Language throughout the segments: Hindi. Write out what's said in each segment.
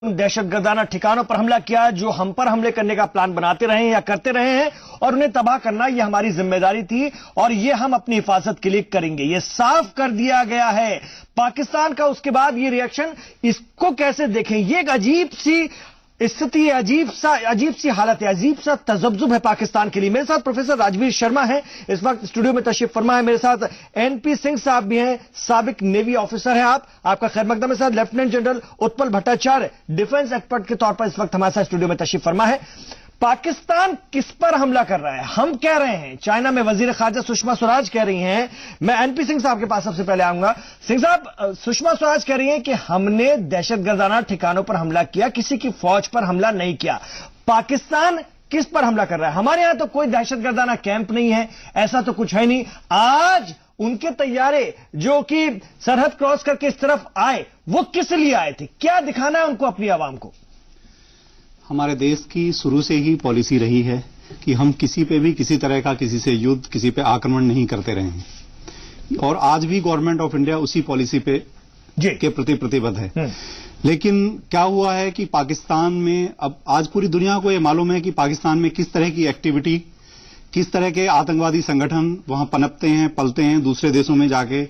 दहशतगर्दाना ठिकानों पर हमला किया, जो हम पर हमले करने का प्लान बनाते रहे हैं या करते रहे हैं, और उन्हें तबाह करना यह हमारी जिम्मेदारी थी और यह हम अपनी हिफाजत के लिए करेंगे। यह साफ कर दिया गया है पाकिस्तान का। उसके बाद ये रिएक्शन, इसको कैसे देखें? ये एक अजीब सी स्थिति है, अजीब सी हालत है, अजीब सा तजब्जुब है पाकिस्तान के लिए। मेरे साथ प्रोफेसर राजवीर शर्मा हैं, इस वक्त स्टूडियो में तशरीफ फरमा है। मेरे साथ एनपी सिंह साहब भी हैं, साबिक नेवी ऑफिसर हैं। आपका खैर मकदम। मेरे साथ lieutenant general Utpal Bhattacharya, defence expert के तौर पर इस वक्त हमारे साथ स्टूडियो में तशरीफ फरमा है। पाकिस्तान किस पर हमला कर रहा है? हम कह रहे हैं, चाइना में वजीर खारजा सुषमा स्वराज कह रही हैं। मैं एनपी सिंह साहब के पास सबसे पहले आऊंगा। सिंह साहब, सुषमा स्वराज कह रही हैं कि हमने दहशतगर्दाना ठिकानों पर हमला किया, किसी की फौज पर हमला नहीं किया। पाकिस्तान किस पर हमला कर रहा है? हमारे यहां तो कोई दहशतगर्दाना कैंप नहीं है, ऐसा तो कुछ है नहीं। आज उनके तैयारे जो कि सरहद क्रॉस करके इस तरफ आए, वो किस लिए आए थे? क्या दिखाना है उनको अपनी आवाम को? हमारे देश की शुरू से ही पॉलिसी रही है कि हम किसी पे भी किसी तरह का किसी से युद्ध, किसी पे आक्रमण नहीं करते रहे हैं, और आज भी गवर्नमेंट ऑफ इंडिया उसी पॉलिसी पे के प्रति प्रतिबद्ध है। लेकिन क्या हुआ है कि पाकिस्तान में अब आज पूरी दुनिया को यह मालूम है कि पाकिस्तान में किस तरह की एक्टिविटी, किस तरह के आतंकवादी संगठन वहां पनपते हैं, पलते हैं दूसरे देशों में जाके।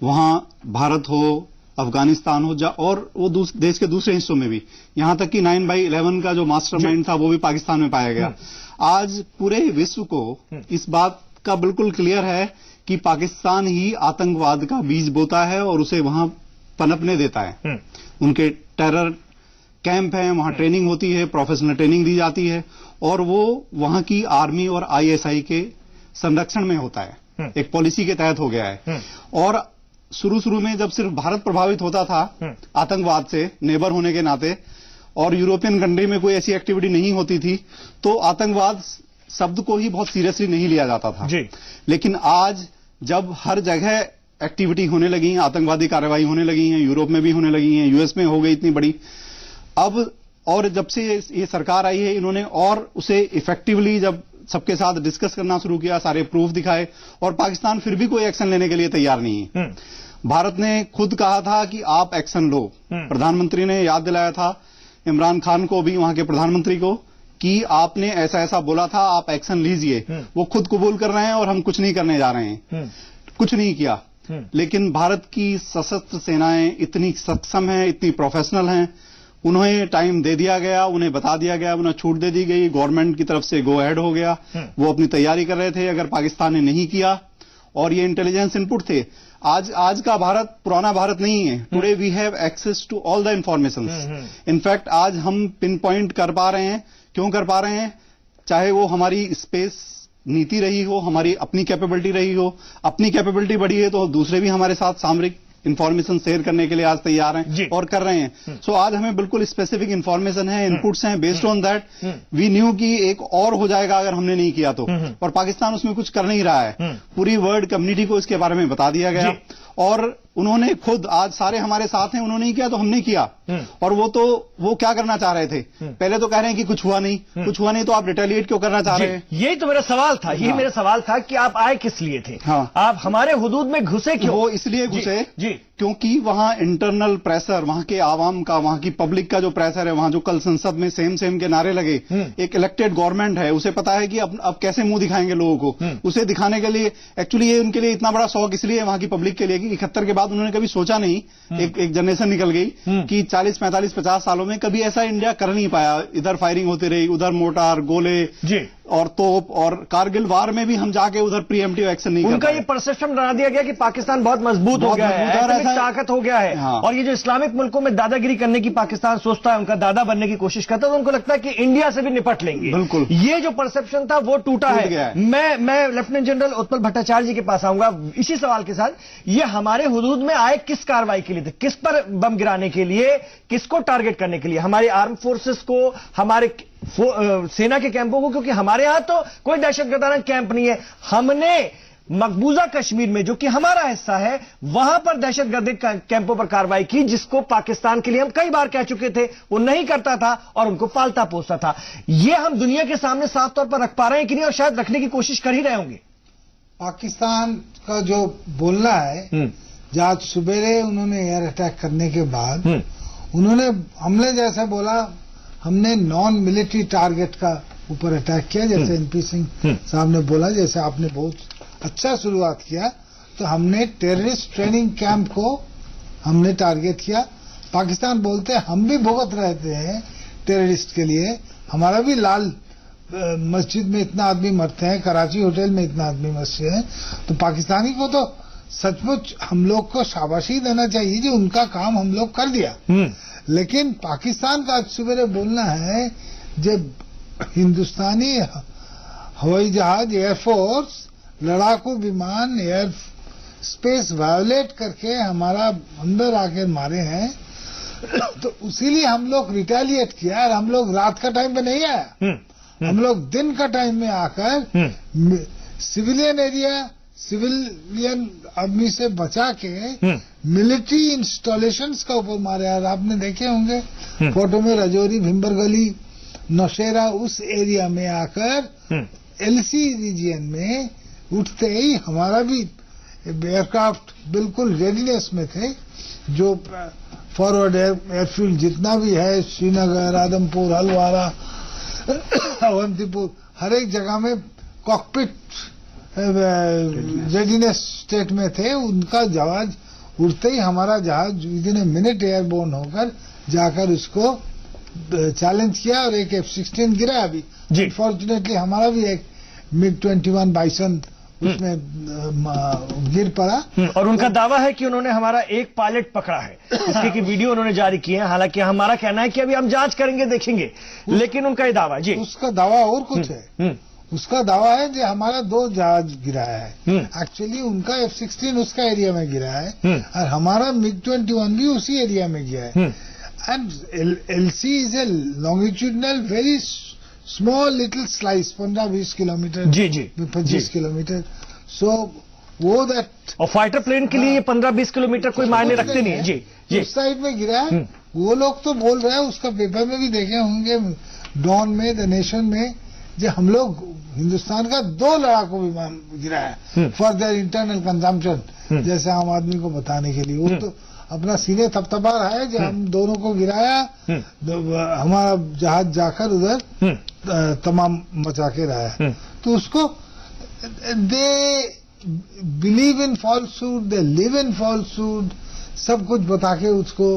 वहां भारत हो, अफगानिस्तान हो, और वो देश के दूसरे हिस्सों में भी, यहां तक कि 9/11 का जो मास्टरमाइंड था वो भी पाकिस्तान में पाया गया। आज पूरे विश्व को इस बात का बिल्कुल क्लियर है कि पाकिस्तान ही आतंकवाद का बीज बोता है और उसे वहां पनपने देता है। उनके टेरर कैंप हैं, वहां ट्रेनिंग होती है, प्रोफेशनल ट्रेनिंग दी जाती है, और वो वहां की आर्मी और आईएसआई के संरक्षण में होता है, एक पॉलिसी के तहत हो गया है। और शुरू में जब सिर्फ भारत प्रभावित होता था आतंकवाद से, नेबर होने के नाते, और यूरोपियन कंट्री में कोई ऐसी एक्टिविटी नहीं होती थी, तो आतंकवाद शब्द को ही बहुत सीरियसली नहीं लिया जाता था जी। लेकिन आज जब हर जगह एक्टिविटी होने लगी, आतंकवादी कार्रवाई होने लगी हैं, यूरोप में भी होने लगी हैं, यूएस में हो गई इतनी बड़ी, अब और जब से ये सरकार आई है, इन्होंने और उसे इफेक्टिवली जब सबके साथ डिस्कस करना शुरू किया, सारे प्रूफ दिखाए, और पाकिस्तान फिर भी कोई एक्शन लेने के लिए तैयार नहीं है। भारत ने खुद कहा था कि आप एक्शन लो। प्रधानमंत्री ने याद दिलाया था इमरान खान को भी, वहां के प्रधानमंत्री को, कि आपने ऐसा ऐसा बोला था, आप एक्शन लीजिए। वो खुद कबूल कर रहे हैं और हम कुछ नहीं करने जा रहे हैं। कुछ नहीं किया। लेकिन भारत की सशस्त्र सेनाएं इतनी सक्षम हैं, इतनी प्रोफेशनल हैं, उन्हें टाइम दे दिया गया, उन्हें बता दिया गया, उन्हें छूट दे दी गई, गवर्नमेंट की तरफ से गो अहेड हो गया। वो अपनी तैयारी कर रहे थे। अगर पाकिस्तान ने नहीं किया, और ये इंटेलिजेंस इनपुट थे, आज का भारत पुराना भारत नहीं है। Today we have access to all the informations. In fact आज हम पिन पॉइंट कर पा रहे हैं। क्यों कर पा रहे हैं? चाहे वो हमारी स्पेस नीति रही हो, हमारी अपनी कैपेबिलिटी रही हो, अपनी कैपेबिलिटी बढ़ी है तो दूसरे भी हमारे साथ सामरिक इंफॉर्मेशन शेयर करने के लिए आज तैयार हैं और कर रहे हैं। सो आज हमें बिल्कुल स्पेसिफिक इंफॉर्मेशन है, इनपुट्स हैं। Based on that we knew कि एक और हो जाएगा अगर हमने नहीं किया तो, और पाकिस्तान उसमें कुछ कर नहीं रहा है। पूरी वर्ल्ड कम्युनिटी को इसके बारे में बता दिया गया, और उन्होंने खुद, आज सारे हमारे साथ हैं, उन्होंने नहीं किया तो हमने किया। और वो क्या करना चाह रहे थे? पहले तो कह रहे हैं कि कुछ हुआ नहीं, कुछ हुआ नहीं, तो आप रिटेलिएट क्यों करना चाह रहे हैं? यही तो मेरा सवाल था। यही मेरा सवाल था कि आप आए किस लिए थे? आप हमारे हुदूद में घुसे क्यों? वो इसलिए घुसे क्योंकि वहां इंटरनल प्रेशर, वहां के आवाम का, वहां की पब्लिक का जो प्रेशर है, वहां जो कल संसद में सेम के नारे लगे, एक इलेक्टेड गवर्नमेंट है, उसे पता है कि अब कैसे मुंह दिखाएंगे लोगों को। उसे दिखाने के लिए एक्चुअली ये उनके लिए इतना बड़ा शौक इसलिए वहां की पब्लिक के लिए कि 71 के बाद उन्होंने कभी सोचा नहीं, एक जनरेशन निकल गई कि 40, 45, 50 सालों में कभी ऐसा इंडिया कर नहीं पाया। इधर फायरिंग होती रही, उधर मोटार, गोले और तोप, और कारगिल वार में भी हम जाके उधर प्रीएम्प्टिव एक्शन नहीं कर पाए। उनका ये परसेप्शन बना दिया गया कि पाकिस्तान बहुत मजबूत हो गया है, ताकत हो गया है। और ये जो इस्लामिक मुल्कों में दादागिरी करने की पाकिस्तान सोचता है, उनका दादा बनने की कोशिश करता है, तो उनको लगता है कि इंडिया से भी निपट लेंगे। बिल्कुल, ये जो परसेप्शन था वो टूटा है। मैं लेफ्टिनेंट जनरल उत्पल भट्टाचार्य जी के पास आऊंगा इसी सवाल के साथ। ये हमारे हुदूद में आए किस कार्रवाई के लिए थे? किस पर बम गिराने के लिए? किसको टारगेट करने के लिए? हमारे आर्म फोर्सेस को, हमारे सेना के कैंपों को? क्योंकि हमारे यहां तो कोई दहशतगर्दाना कैंप नहीं है। हमने मकबूजा कश्मीर में, जो कि हमारा हिस्सा है, वहां पर दहशतगर्दी कैंपों पर कार्रवाई की, जिसको पाकिस्तान के लिए हम कई बार कह चुके थे वो नहीं करता था और उनको पालता पोसता था। ये हम दुनिया के सामने साफ तौर पर रख पा रहे हैं कि नहीं, और शायद रखने की कोशिश कर ही रहे होंगे। पाकिस्तान का जो बोलना है, जहां सुबेरे उन्होंने एयर अटैक करने के बाद उन्होंने हमने जैसे बोला, हमने नॉन मिलिट्री टारगेट का ऊपर अटैक किया, जैसे एनपी सिंह साहब ने बोला, जैसे आपने बहुत अच्छा शुरुआत किया। तो हमने टेररिस्ट ट्रेनिंग कैंप को हमने टारगेट किया। पाकिस्तान बोलते हैं हम भी भुगत रहते हैं टेररिस्ट के लिए, हमारा भी लाल मस्जिद में इतना आदमी मरते हैं, कराची होटल में इतना आदमी मरते हैं। तो पाकिस्तानी को तो सचमुच हम लोग को शाबाशी देना चाहिए जी, उनका काम हम लोग कर दिया। लेकिन पाकिस्तान का आज सवेरे बोलना है, जब हिंदुस्तानी हवाई जहाज, एयरफोर्स, लड़ाकू विमान, एयर स्पेस वायोलेट करके हमारा अंदर आकर मारे हैं, तो इसीलिए हम लोग रिटेलिएट किया। और हम लोग रात का टाइम में नहीं आया, हम लोग दिन का टाइम में आकर सिविलियन एरिया, सिविलियन आदमी से बचा के मिलिट्री इंस्टॉलेशंस का ऊपर मारे। और आपने देखे होंगे फोटो में, रजौरी, भिम्बर गली, नौशेरा, उस एरिया में आकर एलसी रीजियन में उठते ही हमारा भी एयरक्राफ्ट बिल्कुल रेडीनेस में थे। जो फॉरवर्ड एयरफील्ड जितना भी है, श्रीनगर, आदमपुर, हलवारा, अवंतीपुर, हर एक जगह में कॉकपिट रेडीनेस स्टेट में थे। उनका जहाज उड़ते ही हमारा जहाज विदिन ए मिनट एयरबोर्न होकर जाकर उसको चैलेंज किया और एक F-16 गिरा। अभी अनफॉर्चुनेटली हमारा भी एक MiG-21 बाइसन उसमें गिर पड़ा। और उनका दावा है कि उन्होंने हमारा एक पायलट पकड़ा है, इसकी की वीडियो उन्होंने जारी की है। हालांकि हमारा कहना है कि अभी हम जांच करेंगे, देखेंगे, लेकिन उनका ये दावा जी, उसका दावा और कुछ है। उसका दावा है कि हमारा 2 जहाज गिरा है, एक्चुअली उनका F-16 उसका एरिया में गिरा है और हमारा MiG-21 भी उसी एरिया में गया है। And LC is a longitudinal very small little slice, 15-20 kilometre, जी 25 किलोमीटर। सो वो दैट, और फाइटर प्लेन के लिए ये 15-20 किलोमीटर कोई मायने रखते नहीं है जी। उस साइड में गिरा है। वो लोग तो बोल रहे हैं, उसका पेपर में भी देखे होंगे, डॉन में, द नेशन में, जो हम लोग हिंदुस्तान का 2 लड़ाकू विमान गिरा है फॉर देयर इंटरनल कंजम्पशन, जैसे आम आदमी को बताने के लिए। वो तो अपना सीने थपथपा रहा है जो हम दोनों को गिराया, हमारा जहाज जाकर उधर तमाम मचा के रहा है। तो उसको they believe in falsehood, they live in falsehood, सब कुछ बता के उसको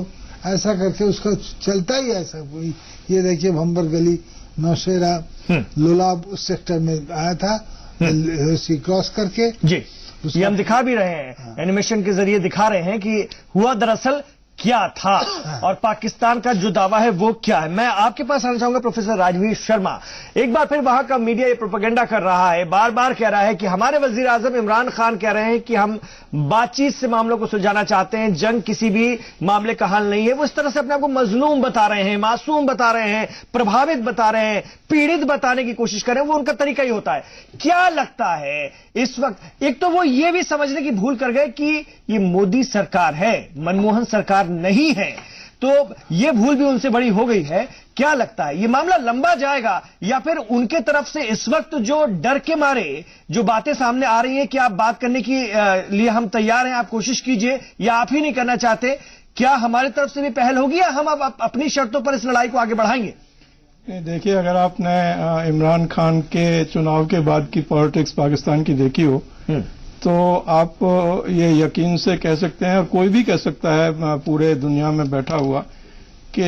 ऐसा करके उसका चलता ही ऐसा। कोई ये देखिए भंबर गली, नौशेरा, लोलाब उस सेक्टर में आया था, क्रॉस करके जी। ये हम दिखा भी रहे हैं, एनिमेशन के जरिए दिखा रहे हैं कि हुआ दरअसल क्या था और पाकिस्तान का जो दावा है वो क्या है। मैं आपके पास आना चाहूंगा प्रोफेसर राजवीर शर्मा। एक बार फिर वहां का मीडिया ये प्रोपेगेंडा कर रहा है, बार बार कह रहा है कि हमारे वजीर आजम इमरान खान कह रहे हैं कि हम बातचीत से मामलों को सुलझाना चाहते हैं, जंग किसी भी मामले का हल नहीं है। वो इस तरह से अपने आप को मजलूम बता रहे हैं, मासूम बता रहे हैं, प्रभावित बता रहे हैं, पीड़ित बताने की कोशिश कर रहे हैं। वो उनका तरीका ही होता है। क्या लगता है इस वक्त, एक तो वो ये भी समझने की भूल कर गए कि ये मोदी सरकार है, मनमोहन सरकार नहीं है, तो ये भूल भी उनसे बड़ी हो गई है। क्या लगता है ये मामला लंबा जाएगा या फिर उनके तरफ से इस वक्त जो डर के मारे जो बातें सामने आ रही हैं कि आप बात करने के लिए हम तैयार हैं, आप कोशिश कीजिए, या आप ही नहीं करना चाहते, क्या हमारी तरफ से भी पहल होगी या हम अब अपनी शर्तों पर इस लड़ाई को आगे बढ़ाएंगे? देखिए, अगर आपने इमरान खान के चुनाव के बाद की पॉलिटिक्स पाकिस्तान की देखी हो तो आप ये यकीन से कह सकते हैं, और कोई भी कह सकता है पूरे दुनिया में बैठा हुआ, कि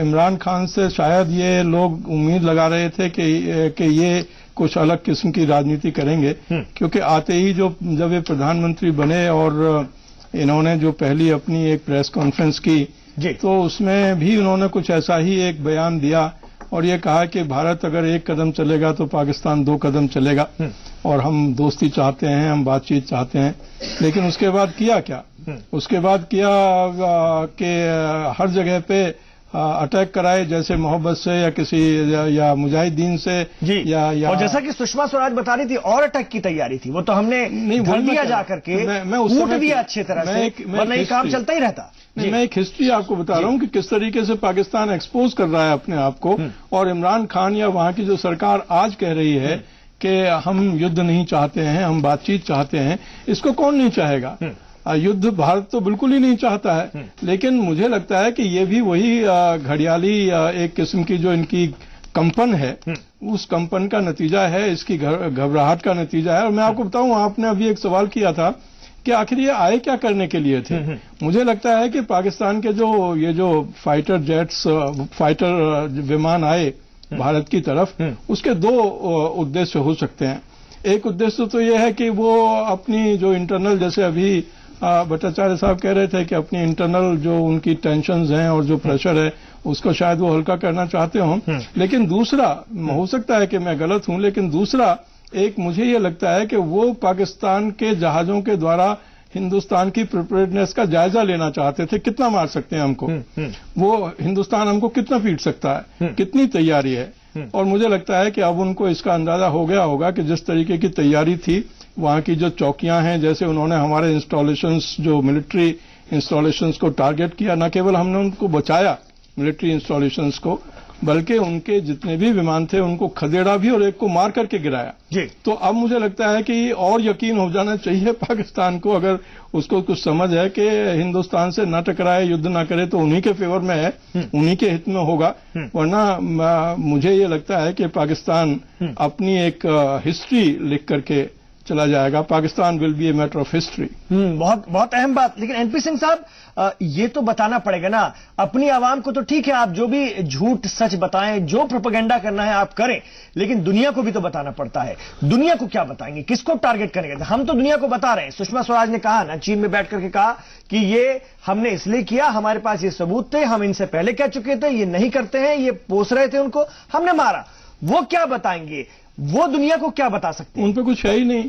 इमरान खान से शायद ये लोग उम्मीद लगा रहे थे कि ये कुछ अलग किस्म की राजनीति करेंगे। क्योंकि आते ही जब ये प्रधानमंत्री बने और इन्होंने जो पहली अपनी एक प्रेस कॉन्फ्रेंस की, तो उसमें भी उन्होंने कुछ ऐसा ही एक बयान दिया और ये कहा कि भारत अगर 1 कदम चलेगा तो पाकिस्तान 2 कदम चलेगा और हम दोस्ती चाहते हैं, हम बातचीत चाहते हैं। लेकिन उसके बाद किया क्या? उसके बाद किया कि हर जगह पे अटैक कराए, जैसे मोहब्बत से या किसी या मुजाहिदीन से या और जैसा कि सुषमा स्वराज बता रही थी और अटैक की तैयारी थी, वो तो हमने धर दिया जाकर के, मैं कूट दिया अच्छी तरह से, वरना ये काम चलता ही रहता। मैं एक हिस्ट्री आपको बता रहा हूं कि किस तरीके से पाकिस्तान एक्सपोज कर रहा है अपने आप को। और इमरान खान या वहां की जो सरकार आज कह रही है कि हम युद्ध नहीं चाहते हैं, हम बातचीत चाहते हैं, इसको कौन नहीं चाहेगा? युद्ध भारत तो बिल्कुल ही नहीं चाहता है, लेकिन मुझे लगता है कि ये भी वही घड़ियाली एक किस्म की जो इनकी कंपन है, उस कंपन का नतीजा है, इसकी घबराहट का नतीजा है। और मैं आपको बताऊं, आपने अभी एक सवाल किया था कि आखिर ये आए क्या करने के लिए थे। मुझे लगता है कि पाकिस्तान के जो फाइटर जेट्स, फाइटर विमान आए भारत की तरफ, उसके दो उद्देश्य हो सकते हैं। एक उद्देश्य तो यह है कि वो अपनी जो इंटरनल, जैसे अभी भट्टाचार्य साहब कह रहे थे कि अपनी इंटरनल जो उनकी टेंशन्स हैं और जो प्रेशर है उसको शायद वो हल्का करना चाहते हों। लेकिन दूसरा, हो सकता है कि मैं गलत हूं, लेकिन दूसरा एक मुझे ये लगता है कि वो पाकिस्तान के जहाजों के द्वारा हिंदुस्तान की प्रिपेयर्डनेस का जायजा लेना चाहते थे। कितना मार सकते हैं हमको, वो हिंदुस्तान हमको कितना पीट सकता है, कितनी तैयारी है। और मुझे लगता है कि अब उनको इसका अंदाजा हो गया होगा कि जिस तरीके की तैयारी थी, वहां की जो चौकियां हैं, जैसे उन्होंने हमारे इंस्टॉलेशंस, जो मिलिट्री इंस्टॉलेशंस को टारगेट किया, न केवल हमने उनको बचाया मिलिट्री इंस्टॉलेशंस को, बल्कि उनके जितने भी विमान थे उनको खदेड़ा भी और एक को मार करके गिराया जी। तो अब मुझे लगता है कि और यकीन हो जाना चाहिए पाकिस्तान को, अगर उसको कुछ समझ है कि हिंदुस्तान से न टकराए, युद्ध न करे, तो उन्हीं के फेवर में है, उन्हीं के हित में होगा। वरना मुझे ये लगता है कि पाकिस्तान अपनी एक हिस्ट्री लिख करके चला जाएगा। Pakistan will be a matter of history. बहुत बहुत अहम बात। लेकिन एनपी सिंह साहब, ये तो बताना पड़ेगा ना अपनी आवाम को। तो ठीक है, आप जो भी झूठ सच बताएं, जो प्रोपेगेंडा करना है आप करें, लेकिन दुनिया को भी तो बताना पड़ता है। दुनिया को क्या बताएंगे, किसको टारगेट करेंगे? हम तो दुनिया को बता रहे हैं। सुषमा स्वराज ने कहा ना, चीन में बैठ करके कहा कि ये हमने इसलिए किया, हमारे पास ये सबूत थे, हम इनसे पहले कह चुके थे, ये नहीं करते हैं, ये पोस रहे थे उनको, हमने मारा। वो क्या बताएंगे? वो दुनिया को क्या बता सकते हैं? उन पर कुछ है ही नहीं।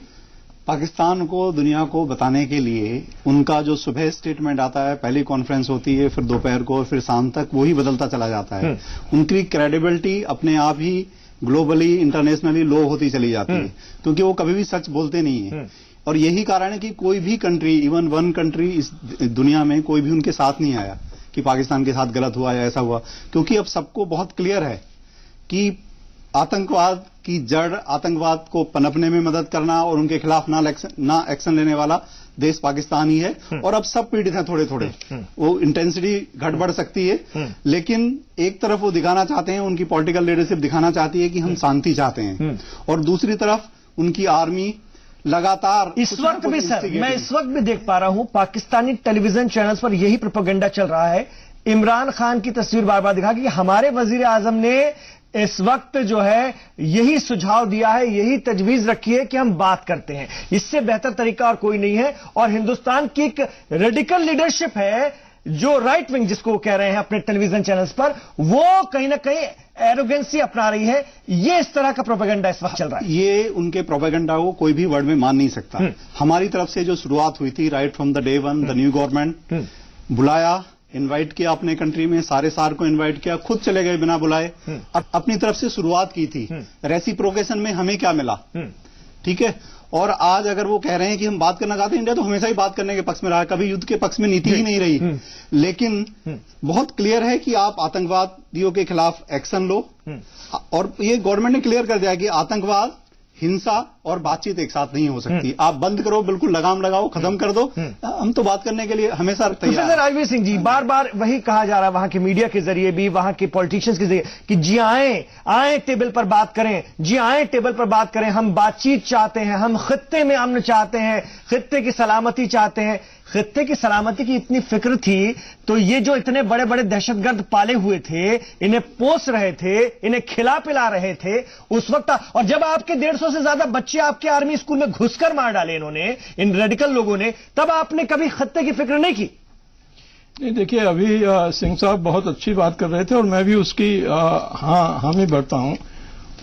पाकिस्तान को दुनिया को बताने के लिए उनका जो सुबह स्टेटमेंट आता है, पहली कॉन्फ्रेंस होती है, फिर दोपहर को, फिर शाम तक, वही बदलता चला जाता है। उनकी क्रेडिबिलिटी अपने आप ही ग्लोबली, इंटरनेशनली लो होती चली जाती है, क्योंकि वो कभी भी सच बोलते नहीं है। और यही कारण है कि कोई भी कंट्री, इवन वन कंट्री इस दुनिया में, कोई भी उनके साथ नहीं आया कि पाकिस्तान के साथ गलत हुआ या ऐसा हुआ, क्योंकि अब सबको बहुत क्लियर है कि आतंकवाद की जड़, आतंकवाद को पनपने में मदद करना और उनके खिलाफ ना एक्शन लेने वाला देश पाकिस्तान ही है। और अब सब पीड़ित हैं थोड़े थोड़े। वो इंटेंसिटी घट बढ़ सकती है, लेकिन एक तरफ वो दिखाना चाहते हैं, उनकी पॉलिटिकल लीडरशिप दिखाना चाहती है कि हम शांति चाहते हैं, और दूसरी तरफ उनकी आर्मी लगातार इस वक्त भी, सर मैं इस वक्त भी देख पा रहा हूं पाकिस्तानी टेलीविजन चैनल्स पर यही प्रोपेगेंडा चल रहा है। इमरान खान की तस्वीर बार बार दिखा कि हमारे वजीर आजम ने इस वक्त जो है यही सुझाव दिया है, यही तजवीज रखी है कि हम बात करते हैं, इससे बेहतर तरीका और कोई नहीं है। और हिंदुस्तान की एक रेडिकल लीडरशिप है, जो राइट विंग जिसको वो कह रहे हैं अपने टेलीविजन चैनल्स पर, वो कहीं ना कहीं एरोगेंसी अपना रही है। ये इस तरह का प्रोपेगेंडा इस वक्त चल रहा है। ये उनके प्रोपेगेंडा को कोई भी वर्ड में मान नहीं सकता। हमारी तरफ से जो शुरुआत हुई थी, right from the day one, the new government बुलाया, इनवाइट किया अपने कंट्री में, सारे सार को इनवाइट किया, खुद चले गए बिना बुलाए, अपनी तरफ से शुरुआत की थी। रेसिप्रोकेशन में हमें क्या मिला, ठीक है। और आज अगर वो कह रहे हैं कि हम बात करना चाहते हैं, इंडिया तो हमेशा ही बात करने के पक्ष में रहा, कभी युद्ध के पक्ष में नीति ही नहीं रही। लेकिन बहुत क्लियर है कि आप आतंकवादियों के खिलाफ एक्शन लो, और ये गवर्नमेंट ने क्लियर कर दिया कि आतंकवाद, हिंसा और बातचीत एक साथ नहीं हो सकती। आप बंद करो, बिल्कुल लगाम लगाओ, खत्म कर दो। हम तो बात करने के लिए हमेशा तैयार। प्रोफेसर राजवीर सिंह जी, बार बार वही कहा जा रहा है वहां के मीडिया के जरिए भी, वहां के पॉलिटिशियंस के जरिए, कि जी आए टेबल पर बात करें, जी आए टेबल पर बात करें, हम बातचीत चाहते हैं, हम खित्ते में अमन चाहते हैं, खित्ते की सलामती चाहते हैं। खित्ते की सलामती की इतनी फिक्र थी तो ये जो इतने बड़े बड़े दहशतगर्द पाले हुए थे, इन्हें पोस रहे थे, इन्हें खिला पिला रहे थे उस वक्त। और जब आपके 150 से ज्यादा बच्चे आपके आर्मी स्कूल में घुसकर मार डाले इन्होंने, इन रेडिकल लोगों ने, तब आपने कभी खित्ते की फिक्र नहीं की? नहीं, देखिए, अभी सिंह साहब बहुत अच्छी बात कर रहे थे और मैं भी उसकी हामी भरता हूं।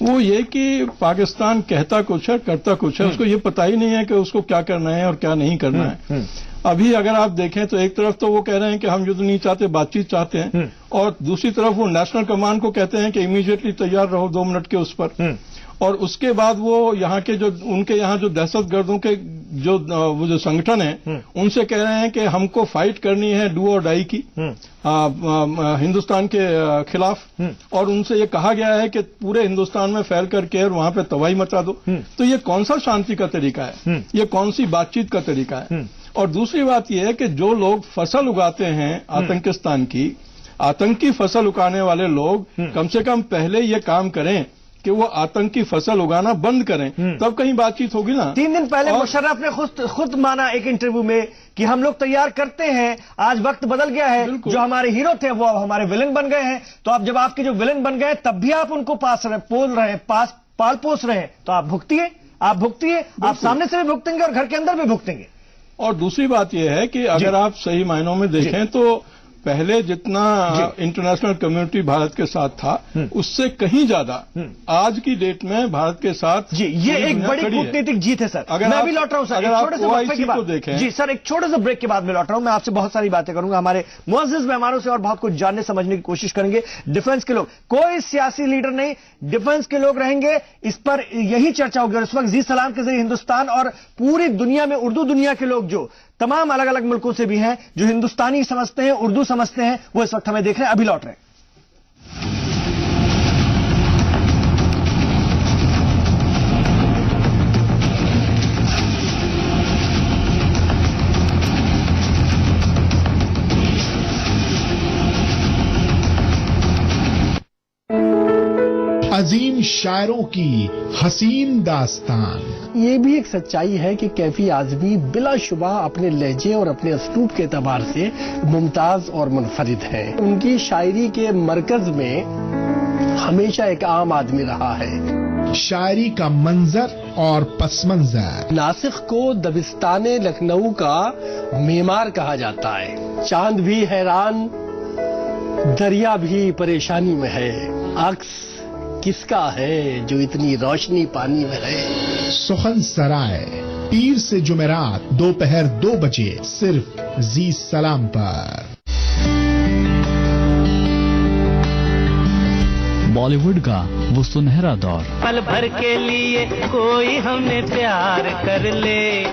वो ये कि पाकिस्तान कहता कुछ है, करता कुछ है, उसको ये पता ही नहीं है कि उसको क्या करना है और क्या नहीं करना है। अभी अगर आप देखें तो एक तरफ तो वो कह रहे हैं कि हम युद्ध नहीं चाहते, बातचीत चाहते हैं, और दूसरी तरफ वो नेशनल कमांड को कहते हैं कि इमीडिएटली तैयार रहो 2 मिनट के उस पर। और उसके बाद वो यहाँ के जो उनके यहाँ जो दहशतगर्दों के वो जो संगठन है, उनसे कह रहे हैं कि हमको फाइट करनी है डू और डाई की हिंदुस्तान के खिलाफ। और उनसे ये कहा गया है कि पूरे हिंदुस्तान में फैल करके और वहां पे तबाही मचा दो। तो ये कौन सा शांति का तरीका है? ये कौन सी बातचीत का तरीका है? और दूसरी बात यह है कि जो लोग फसल उगाते हैं आतंकिस्तान की, आतंकी फसल उगाने वाले लोग कम से कम पहले ये काम करें कि वो आतंकी फसल उगाना बंद करें, तब कहीं बातचीत होगी ना। 3 दिन पहले मुशर्रफ ने खुद माना एक इंटरव्यू में कि हम लोग तैयार करते हैं, आज वक्त बदल गया है, जो हमारे हीरो थे वो अब हमारे विलेन बन गए हैं। तो अब जब आपके जो विलेन बन गए तब भी आप उनको पाल पोस रहे हैं, तो आप भुगतिए, आप सामने से भी भुगतेंगे और घर के अंदर भी भुगतेंगे। और दूसरी बात यह है कि अगर आप सही मायनों में देखें तो पहले जितना इंटरनेशनल कम्युनिटी भारत के साथ था, उससे कहीं ज्यादा आज की डेट में भारत के साथ ये एक बड़ी कूटनीतिक जीत है सर। मैं अभी लौट रहा हूं सर, अगर आप OIC को देखें। जी सर, एक छोटे से ब्रेक के बाद में लौट रहा हूं। मैं आपसे बहुत सारी बातें करूंगा, हमारे मुअज़्ज़िज़ मेहमानों से और बहुत कुछ जानने समझने की कोशिश करेंगे। डिफेंस के लोग, कोई सियासी लीडर नहीं, डिफेंस के लोग रहेंगे, इस पर यही चर्चा होगी। और इस वक्त जी सलाम के जरिए हिंदुस्तान और पूरी दुनिया में उर्दू दुनिया के लोग जो तमाम अलग अलग मुल्कों से भी हैं, जो हिंदुस्तानी समझते हैं, उर्दू समझते हैं, वो इस वक्त हमें देख रहे हैं। अभी लौट रहे हैं। अजीम शायरों की हसीन दास्तान। ये भी एक सच्चाई है कि कैफी आजमी बिलाशुबा अपने लहजे और अपने अस्लूब के एतबार से मुमताज और मुनफरिद है। उनकी शायरी के मरकज में हमेशा एक आम आदमी रहा है। शायरी का मंजर और पस मंजर। नासिक को दबिस्ताने लखनऊ का मेमार कहा जाता है। चांद भी हैरान, दरिया भी परेशानी में है। अक्स किसका है जो इतनी रोशनी पानी में है। सुखन सराय, पीर से जुमेरात दोपहर 2 बजे सिर्फ जी सलाम पर। बॉलीवुड का वो सुनहरा दौर। पल भर के लिए कोई हमें प्यार कर ले।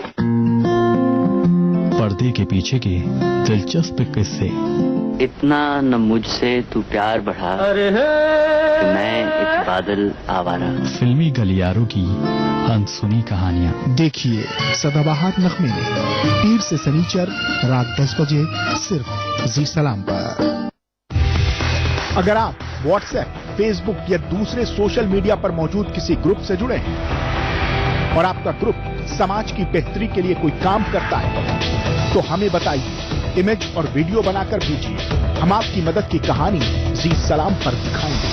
पर्दे के पीछे के दिलचस्प किस्से। इतना न मुझसे तू प्यार बढ़ा कि मैं एक बादल आवारा। फिल्मी गलियारों की अनसुनी कहानियां। देखिए सदाबहार नगमे में पीर से शनिचर रात 10 बजे सिर्फ जी सलाम पर। अगर आप व्हाट्सएप, फेसबुक या दूसरे सोशल मीडिया पर मौजूद किसी ग्रुप से जुड़े हैं और आपका ग्रुप समाज की बेहतरी के लिए कोई काम करता है तो हमें बताइए, इमेज और वीडियो बनाकर भेजिए। हम आपकी मदद की कहानी जी सलाम पर दिखाएंगे।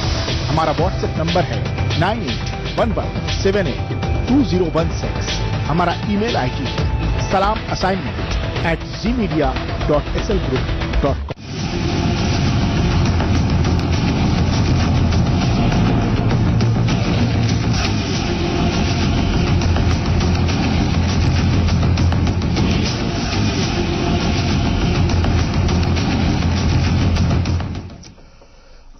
हमारा व्हाट्सएप नंबर है 9811782016। हमारा ईमेल आईडी है salamassignment@zmedia.slgroup.com।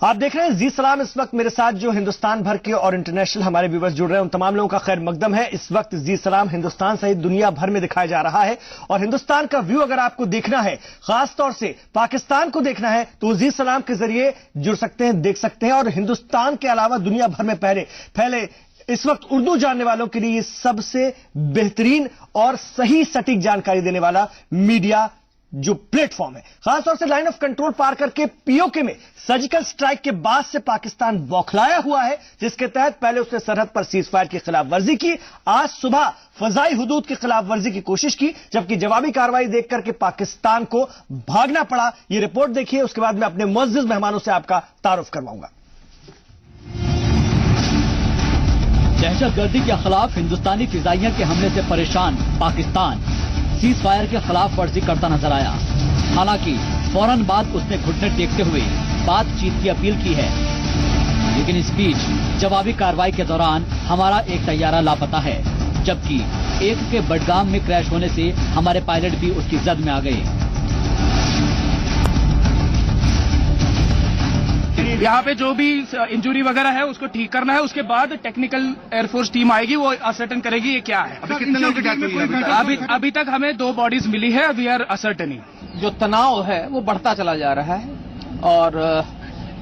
आप देख रहे हैं जी सलाम। इस वक्त मेरे साथ जो हिंदुस्तान भर के और इंटरनेशनल हमारे व्यूअर्स जुड़ रहे हैं, उन तमाम लोगों का खैर मकदम है। इस वक्त जी सलाम हिंदुस्तान सहित दुनिया भर में दिखाया जा रहा है और हिंदुस्तान का व्यू अगर आपको देखना है, खासतौर से पाकिस्तान को देखना है, तो जी सलाम के जरिए जुड़ सकते हैं, देख सकते हैं। और हिंदुस्तान के अलावा दुनिया भर में पहले इस वक्त उर्दू जानने वालों के लिए सबसे बेहतरीन और सही सटीक जानकारी देने वाला मीडिया जो प्लेटफॉर्म है। खासतौर से लाइन ऑफ कंट्रोल पार करके पीओके में सर्जिकल स्ट्राइक के बाद से पाकिस्तान बौखलाया हुआ है, जिसके तहत पहले उसने सरहद पर सीज फायर की खिलाफ वर्जी की, आज सुबह फजाई हुदूद की खिलाफ वर्जी की कोशिश की, जबकि जवाबी कार्रवाई देख करके पाकिस्तान को भागना पड़ा। यह रिपोर्ट देखिए, उसके बाद मैं अपने मुअज़्ज़िज़ मेहमानों से आपका तारुफ करवाऊंगा। दहशतगर्दी के खिलाफ हिंदुस्तानी फिजाइया के हमले से परेशान पाकिस्तान सीज फायर के खिलाफ वर्जी करता नजर आया। हालांकि फौरन बाद उसने घुटने टेकते हुए बातचीत की अपील की है, लेकिन इस बीच जवाबी कार्रवाई के दौरान हमारा एक तैयारा लापता है, जबकि एक के बडगाम में क्रैश होने से हमारे पायलट भी उसकी जद में आ गए। यहाँ पे जो भी इंजरी वगैरह है उसको ठीक करना है, उसके बाद टेक्निकल एयरफोर्स टीम आएगी, वो असर्टन करेगी ये क्या है। अभी कितने लोगों की डेथ हुई है? अभी तक हमें 2 बॉडीज मिली है। We are ascertaining. जो तनाव है वो बढ़ता चला जा रहा है और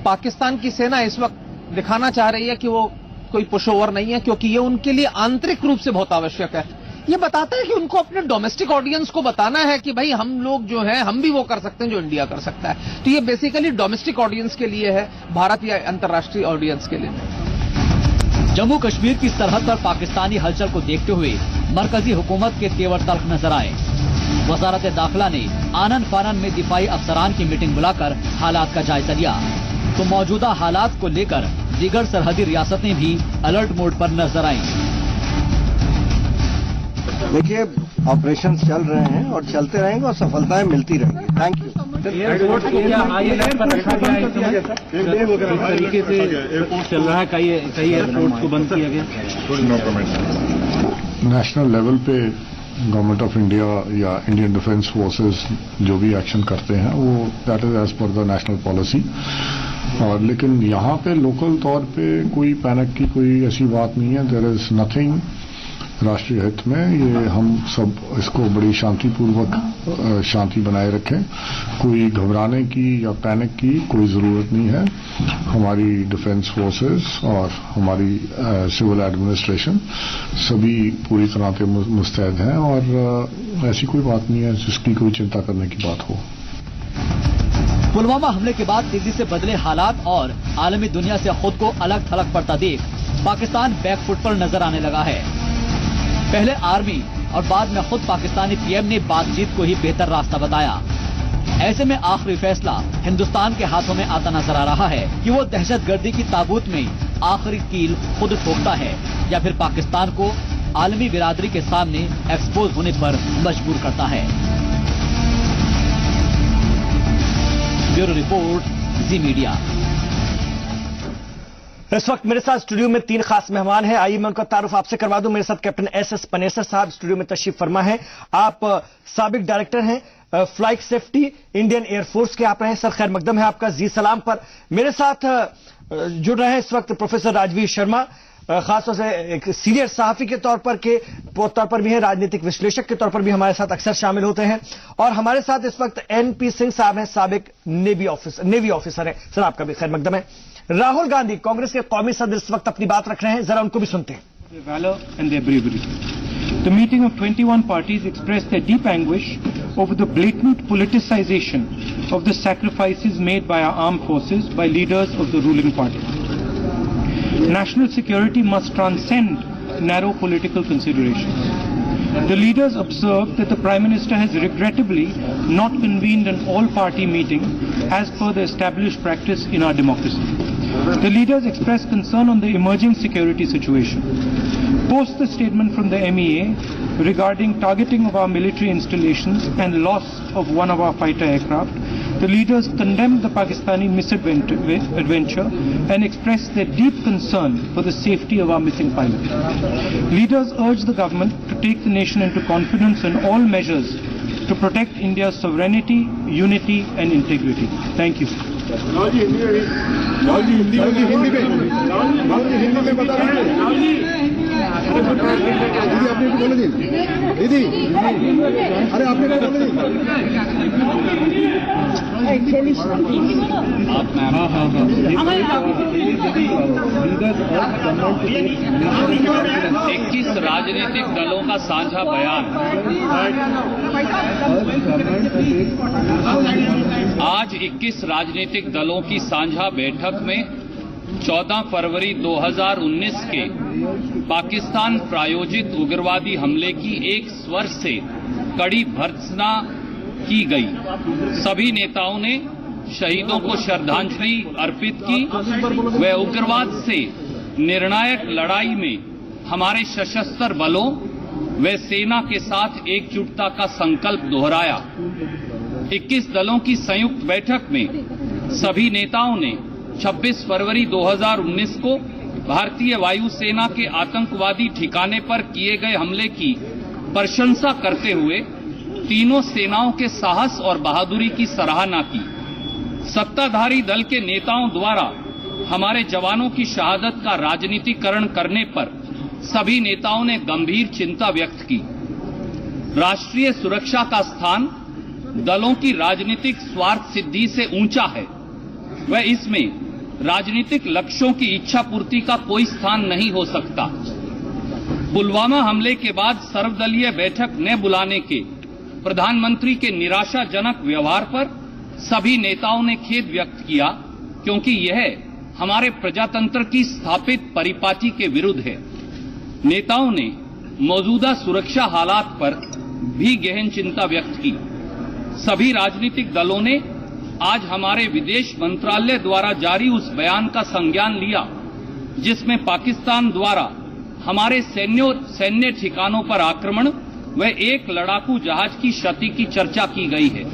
पाकिस्तान की सेना इस वक्त दिखाना चाह रही है कि वो कोई पुश ओवर नहीं है, क्योंकि ये उनके लिए आंतरिक रूप से बहुत आवश्यक है ये बताता है कि उनको अपने डोमेस्टिक ऑडियंस को बताना है कि भाई हम लोग जो है हम भी वो कर सकते हैं जो इंडिया कर सकता है। तो ये बेसिकली डोमेस्टिक ऑडियंस के लिए है, भारत या अंतर्राष्ट्रीय ऑडियंस के लिए। जम्मू कश्मीर की सरहद पर पाकिस्तानी हलचल को देखते हुए मरकजी हुकूमत के तेवर तल्ख नजर आए। वजारत दाखिला ने आनन फानन में दिफाई अफसरान की मीटिंग बुलाकर हालात का जायजा लिया, तो मौजूदा हालात को लेकर दीगर सरहदी रियासतें भी अलर्ट मोड पर नजर आईं। देखिए, ऑपरेशन चल रहे हैं और चलते रहेंगे और सफलताएं मिलती रहेंगी। Thank you. एयरपोर्ट को क्या ILR पर रखा गया है? इस तरीके से एयरपोर्ट चल रहा है, कई एयरपोर्ट को बंद किया गया। नेशनल लेवल पे गवर्नमेंट ऑफ इंडिया या इंडियन डिफेंस फोर्सेस जो भी एक्शन करते हैं वो that is as per the national policy. और लेकिन यहाँ पे लोकल तौर पे कोई पैनिक की कोई ऐसी बात नहीं है। देयर इज नथिंग राष्ट्रीय हित में। ये हम सब इसको बड़ी शांतिपूर्वक शांति बनाए रखें। कोई घबराने की या पैनिक की कोई जरूरत नहीं है। हमारी डिफेंस फोर्सेस और हमारी सिविल एडमिनिस्ट्रेशन सभी पूरी तरह से मुस्तैद हैं और ऐसी कोई बात नहीं है जिसकी कोई चिंता करने की बात हो। पुलवामा हमले के बाद तेजी से बदले हालात और आलमी दुनिया से खुद को अलग थलग पड़ता देख पाकिस्तान बैकफुट पर नजर आने लगा है। पहले आर्मी और बाद में खुद पाकिस्तानी पीएम ने बातचीत को ही बेहतर रास्ता बताया। ऐसे में आखिरी फैसला हिंदुस्तान के हाथों में आता नजर आ रहा है कि वो दहशतगर्दी की ताबूत में आखिरी कील खुद ठोकता है या फिर पाकिस्तान को आलमी बिरादरी के सामने एक्सपोज होने पर मजबूर करता है। ब्यूरो रिपोर्ट, जी मीडिया। इस वक्त मेरे साथ स्टूडियो में 3 खास मेहमान हैं। आइए मैं उनका तारुफ आपसे करवा दूं। मेरे साथ कैप्टन SS पनेसर साहब स्टूडियो में तशरीफ फरमा है। आप साबिक डायरेक्टर हैं फ्लाइट सेफ्टी इंडियन एयरफोर्स के आप रहे हैं। सर, खैर मकदम है आपका जी सलाम पर। मेरे साथ जुड़ रहे हैं इस वक्त प्रोफेसर राजवीर शर्मा, खासतौर से एक सीनियर सहाफी के तौर पर भी है, राजनीतिक विश्लेषक के तौर पर भी हमारे साथ अक्सर शामिल होते हैं। और हमारे साथ इस वक्त NP सिंह साहब हैं, साबिक नेवी ऑफिसर है। सर, आपका भी खैर मकदम है। राहुल गांधी कांग्रेस के कौमी सदर इस वक्त अपनी बात रख रहे हैं, जरा उनको भी सुनते हैं। Their valor and their bravery. The meeting of 21 parties expressed their deep anguish over the blatant politicization of the sacrifices made by our armed forces by leaders of the ruling party. National security must transcend narrow political considerations. The leaders observed that the Prime Minister has regrettably not convened an all-party meeting as per the established practice in our democracy. The leaders expressed concern on the emerging security situation. Post the statement from the MEA regarding targeting of our military installations and loss of one of our fighter aircraft, the leaders condemned the Pakistani misadventure and expressed their deep concern for the safety of our missing pilot. Leaders urged the government to take the nation into confidence in all measures to protect India's sovereignty, unity and integrity. Thank you. इक्कीस राजनीतिक दलों का साझा बयान। आज 21 राजनीतिक दलों की साझा बैठक में 14 फरवरी 2019 के पाकिस्तान प्रायोजित उग्रवादी हमले की एक स्वर से कड़ी भर्त्सना की गई। सभी नेताओं ने शहीदों को श्रद्धांजलि अर्पित की व उग्रवाद से निर्णायक लड़ाई में हमारे सशस्त्र बलों व सेना के साथ एकजुटता का संकल्प दोहराया। 21 दलों की संयुक्त बैठक में सभी नेताओं ने 26 फरवरी 2019 को भारतीय वायुसेना के आतंकवादी ठिकाने पर किए गए हमले की प्रशंसा करते हुए तीनों सेनाओं के साहस और बहादुरी की सराहना की। सत्ताधारी दल के नेताओं द्वारा हमारे जवानों की शहादत का राजनीतिकरण करने पर सभी नेताओं ने गंभीर चिंता व्यक्त की। राष्ट्रीय सुरक्षा का स्थान दलों की राजनीतिक स्वार्थ सिद्धि से ऊंचा है व इसमें राजनीतिक लक्ष्यों की इच्छा पूर्ति का कोई स्थान नहीं हो सकता। पुलवामा हमले के बाद सर्वदलीय बैठक न बुलाने के प्रधानमंत्री के निराशाजनक व्यवहार पर सभी नेताओं ने खेद व्यक्त किया, क्योंकि यह हमारे प्रजातंत्र की स्थापित परिपाटी के विरुद्ध है। नेताओं ने मौजूदा सुरक्षा हालात पर भी गहन चिंता व्यक्त की। सभी राजनीतिक दलों ने आज हमारे विदेश मंत्रालय द्वारा जारी उस बयान का संज्ञान लिया जिसमें पाकिस्तान द्वारा हमारे सैन्य ठिकानों पर आक्रमण व एक लड़ाकू जहाज की क्षति की चर्चा की गई है।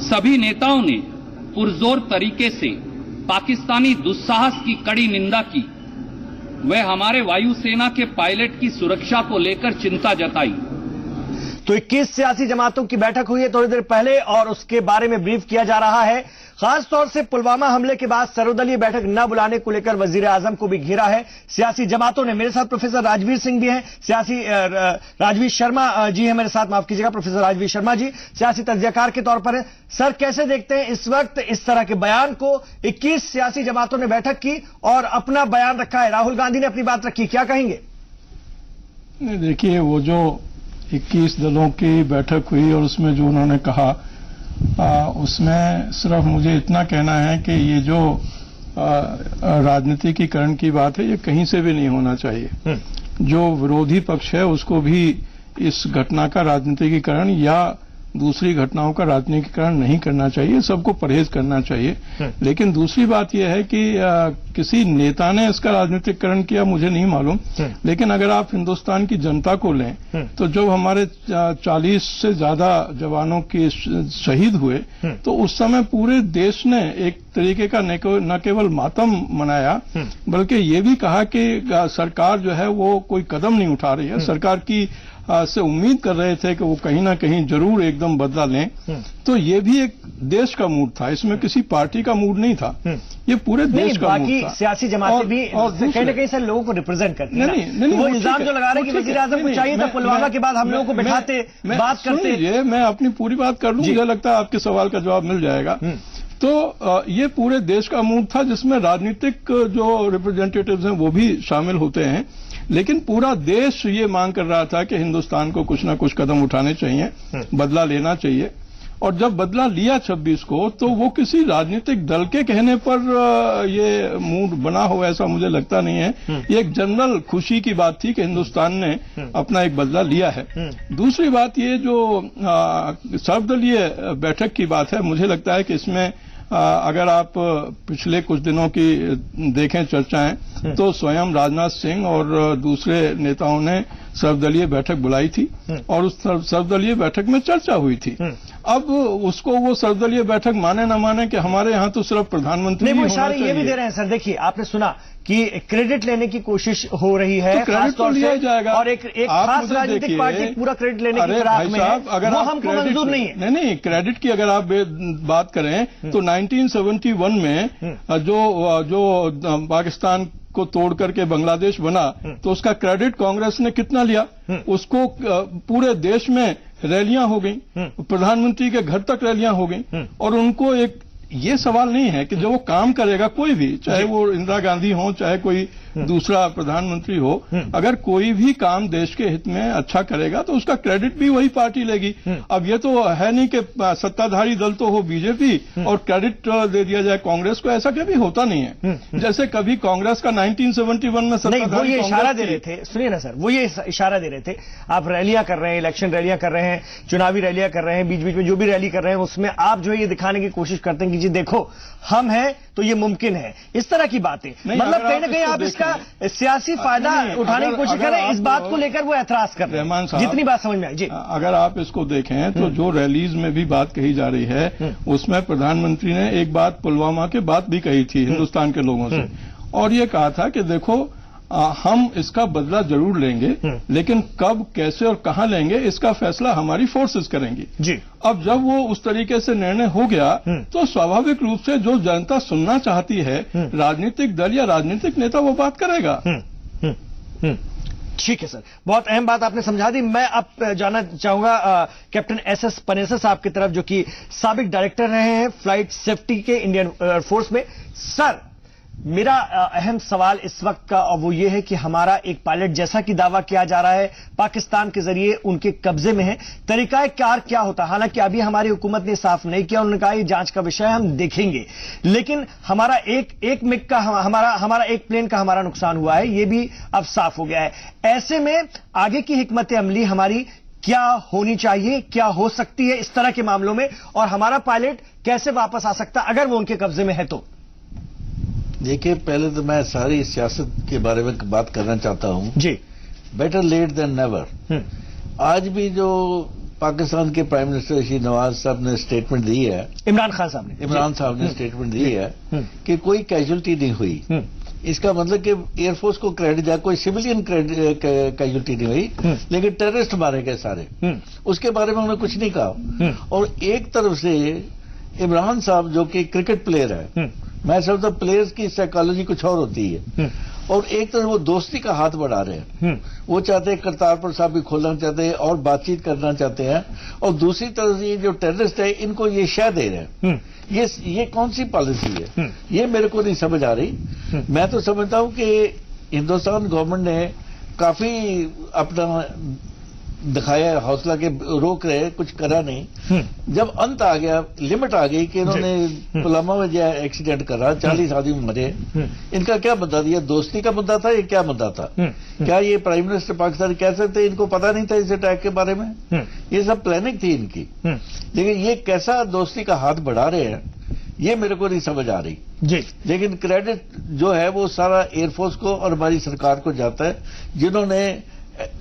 सभी नेताओं ने पुरजोर तरीके से पाकिस्तानी दुस्साहस की कड़ी निंदा की। वह हमारे वायुसेना के पायलट की सुरक्षा को लेकर चिंता जताई। तो 21 सियासी जमातों की बैठक हुई है थोड़ी देर पहले और उसके बारे में ब्रीफ किया जा रहा है। खासतौर से पुलवामा हमले के बाद सर्वदलीय बैठक न बुलाने को लेकर वजीर आजम को भी घेरा है सियासी जमातों ने। मेरे साथ प्रोफेसर राजवीर सिंह भी हैं, सियासी राजवीर शर्मा जी हैं मेरे साथ, माफ कीजिएगा प्रोफेसर राजवीर शर्मा जी सियासी तज्जियाकार के तौर पर है। सर, कैसे देखते हैं इस वक्त इस तरह के बयान को? 21 सियासी जमातों ने बैठक की और अपना बयान रखा है, राहुल गांधी ने अपनी बात रखी, क्या कहेंगे? देखिए, वो जो 21 दलों की बैठक हुई और उसमें जो उन्होंने कहा उसमें सिर्फ मुझे इतना कहना है कि ये जो राजनीतिकीकरण की बात है ये कहीं से भी नहीं होना चाहिए। जो विरोधी पक्ष है उसको भी इस घटना का राजनीतिकीकरण या दूसरी घटनाओं का राजनीतिकरण नहीं करना चाहिए, सबको परहेज करना चाहिए। लेकिन दूसरी बात यह है कि किसी नेता ने इसका राजनीतिकरण किया मुझे नहीं मालूम, लेकिन अगर आप हिंदुस्तान की जनता को लें तो जब हमारे 40 से ज्यादा जवानों के शहीद हुए तो उस समय पूरे देश ने एक तरीके का न केवल मातम मनाया बल्कि ये भी कहा कि सरकार जो है वो कोई कदम नहीं उठा रही है। सरकार की से उम्मीद कर रहे थे कि वो कहीं ना कहीं जरूर एकदम बदला लें। तो ये भी एक देश का मूड था, इसमें किसी पार्टी का मूड नहीं था, ये पूरे देश का मूड था। बाकी सियासी जमातें भी कहीं ना कहीं से लोगों को रिप्रेजेंट करती हैं। नहीं, वो इल्जाम जो लगा रहे हैं कि वज़ीर आज़म को चाहिए था पुलवामा के बाद हम लोगों को बैठाते बात करते। मैं अपनी पूरी बात कर लूं, मुझे लगता है आपके सवाल का जवाब मिल जाएगा। तो ये पूरे देश का मूड था जिसमें राजनीतिक जो रिप्रेजेंटेटिव्स हैं वो भी शामिल होते हैं, लेकिन पूरा देश ये मांग कर रहा था कि हिंदुस्तान को कुछ ना कुछ कदम उठाने चाहिए, बदला लेना चाहिए। और जब बदला लिया 26 को तो वो किसी राजनीतिक दल के कहने पर ये मूड बना हो ऐसा मुझे लगता नहीं है। ये एक जनरल खुशी की बात थी कि हिंदुस्तान ने अपना एक बदला लिया है। दूसरी बात ये जो सर्वदलीय बैठक की बात है, मुझे लगता है कि इसमें अगर आप पिछले कुछ दिनों की देखें चर्चाएं तो स्वयं राजनाथ सिंह और दूसरे नेताओं ने सर्वदलीय बैठक बुलाई थी और उस सर्वदलीय बैठक में चर्चा हुई थी। अब उसको वो सर्वदलीय बैठक माने ना माने कि हमारे यहाँ तो सिर्फ प्रधानमंत्री नहीं, वो इशारे ये भी दे रहे हैं सर। देखिए, आपने सुना कि क्रेडिट लेने की कोशिश हो रही है, तो क्रेडिट तो लिया जाएगा और एक खास राजनीतिक पार्टी पूरा क्रेडिट लेने की फिराक में है, अगर वो हमको मंजूर नहीं है। नहीं, क्रेडिट की अगर आप बात करें तो 1971 में जो पाकिस्तान को तोड़ करके बांग्लादेश बना तो उसका क्रेडिट कांग्रेस ने कितना लिया? उसको पूरे देश में रैलियां हो गई, प्रधानमंत्री के घर तक रैलियां हो गई और उनको एक ये सवाल नहीं है कि जो वो काम करेगा कोई भी, चाहे वो इंदिरा गांधी हो चाहे कोई दूसरा प्रधानमंत्री हो, अगर कोई भी काम देश के हित में अच्छा करेगा तो उसका क्रेडिट भी वही पार्टी लेगी। अब ये तो है नहीं कि सत्ताधारी दल तो हो बीजेपी और क्रेडिट दे दिया जाए कांग्रेस को, ऐसा कभी होता नहीं है। जैसे कभी कांग्रेस का 1971 में सत्ताधारी ये इशारा दे रहे थे, सुनिए ना सर, वो ये इशारा दे रहे थे, आप रैलियां कर रहे हैं, इलेक्शन रैलियां कर रहे हैं, चुनावी रैलियां कर रहे हैं, बीच बीच में जो भी रैली कर रहे हैं उसमें आप जो है ये दिखाने की कोशिश करते हैं कि जी देखो हम हैं तो ये मुमकिन है, इस तरह की बातें। मतलब कहीं ना कहीं आप इसका सियासी फायदा उठाने की कोशिश कर रहे हैं, इस बात को लेकर वो ऐतराज कर रहे हैं, जितनी बात समझ में आई। जी, अगर आप इसको देखें तो जो रैलीज में भी बात कही जा रही है उसमें प्रधानमंत्री ने एक बात पुलवामा के बाद भी कही थी हिंदुस्तान के लोगों से, और ये कहा था कि देखो हम इसका बदला जरूर लेंगे, लेकिन कब कैसे और कहां लेंगे इसका फैसला हमारी फोर्सेस करेंगी। जी, अब जब वो उस तरीके से निर्णय हो गया तो स्वाभाविक रूप से जो जनता सुनना चाहती है राजनीतिक दल या राजनीतिक नेता वो बात करेगा। ठीक है सर, बहुत अहम बात आपने समझा दी। मैं अब जाना चाहूंगा कैप्टन एसएस पनेसर साहब की तरफ, जो कि साबिक डायरेक्टर रहे हैं फ्लाइट सेफ्टी के इंडियन एयरफोर्स में। सर, मेरा अहम सवाल इस वक्त का और वो ये है कि हमारा एक पायलट जैसा कि दावा किया जा रहा है पाकिस्तान के जरिए उनके कब्जे में है, तरीकाकार क्या होता है? हालांकि अभी हमारी हुकूमत ने साफ नहीं किया, उन्होंने कहा ये जांच का विषय हम देखेंगे, लेकिन हमारा एक मिग का हमारा एक प्लेन का हमारा नुकसान हुआ है, ये भी अब साफ हो गया है। ऐसे में आगे की हिकमत अमली हमारी क्या होनी चाहिए, क्या हो सकती है इस तरह के मामलों में, और हमारा पायलट कैसे वापस आ सकता है अगर वो उनके कब्जे में है तो? देखिए, पहले तो मैं सारी सियासत के बारे में बात करना चाहता हूं जी। Better late than never. आज भी जो पाकिस्तान के प्राइम मिनिस्टर श्री नवाज साहब ने स्टेटमेंट दी है, इमरान साहब ने स्टेटमेंट दी है कि कोई कैजुअल्टी नहीं हुई। इसका मतलब कि एयरफोर्स को क्रेडिट दिया, कोई सिविलियन कैजुअल्टी नहीं हुई, लेकिन टेररिस्ट मारे गए सारे, उसके बारे में उन्होंने कुछ नहीं कहा। और एक तरफ से इमरान साहब जो कि क्रिकेट प्लेयर है, मैं समझता प्लेयर्स की साइकोलॉजी कुछ और होती है, और एक तरफ वो दोस्ती का हाथ बढ़ा रहे हैं, वो चाहते हैं करतारपुर साहब भी खोलना चाहते हैं और बातचीत करना चाहते हैं, और दूसरी तरफ ये जो टेररिस्ट है इनको ये शह दे रहे हैं। ये कौन सी पॉलिसी है? ये मेरे को नहीं समझ आ रही। मैं तो समझता हूं कि हिंदुस्तान गवर्नमेंट ने काफी अपना दिखाया हौसला के रोक रहे, कुछ करा नहीं। जब अंत आ गया, लिमिट आ गई कि इन्होंने पुलवामा में जो एक्सीडेंट करा, 40 आदमी मरे, इनका क्या मुद्दा था? ये दोस्ती का मुद्दा था, ये क्या मुद्दा था? क्या ये प्राइम मिनिस्टर पाकिस्तान कह सकते इनको पता नहीं था इस अटैक के बारे में? ये सब प्लानिंग थी इनकी, लेकिन ये कैसा दोस्ती का हाथ बढ़ा रहे हैं ये मेरे को नहीं समझ आ रही जी। लेकिन क्रेडिट जो है वो सारा एयरफोर्स को और हमारी सरकार को जाता है, जिन्होंने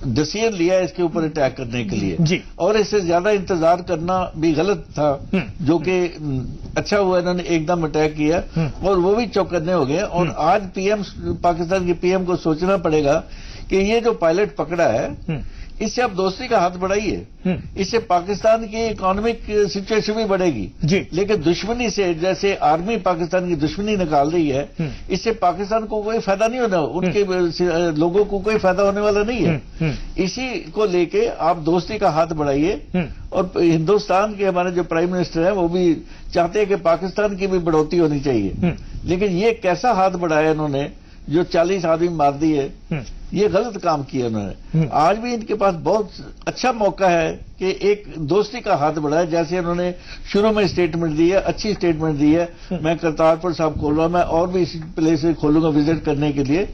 डिसीजन लिया इसके ऊपर अटैक करने के लिए जी। और इससे ज्यादा इंतजार करना भी गलत था, जो कि अच्छा हुआ इन्होंने एकदम अटैक किया और वो भी चौकन्ने हो गए। और आज पीएम, पाकिस्तान के पीएम को सोचना पड़ेगा कि ये जो पायलट पकड़ा है इससे आप दोस्ती का हाथ बढ़ाइए, इससे पाकिस्तान की इकोनॉमिक सिचुएशन भी बढ़ेगी जी। लेकिन दुश्मनी से, जैसे आर्मी पाकिस्तान की दुश्मनी निकाल रही है, इससे पाकिस्तान को कोई फायदा नहीं होना, उनके लोगों को कोई फायदा होने वाला नहीं है। इसी को लेके आप दोस्ती का हाथ बढ़ाइए। और हिंदुस्तान के हमारे जो प्राइम मिनिस्टर हैं वो भी चाहते हैं कि पाकिस्तान की भी बढ़ोतरी होनी चाहिए, लेकिन ये कैसा हाथ बढ़ाया इन्होंने जो 40 आदमी मार दिए, ये गलत काम किया उन्होंने। आज भी इनके पास बहुत अच्छा मौका है कि एक दोस्ती का हाथ बढ़ाए, जैसे उन्होंने शुरू में स्टेटमेंट दी है, अच्छी स्टेटमेंट दी है, मैं करतारपुर साहब खोल रहा हूं, मैं और भी इसी प्लेस खोलूंगा विजिट करने के लिए।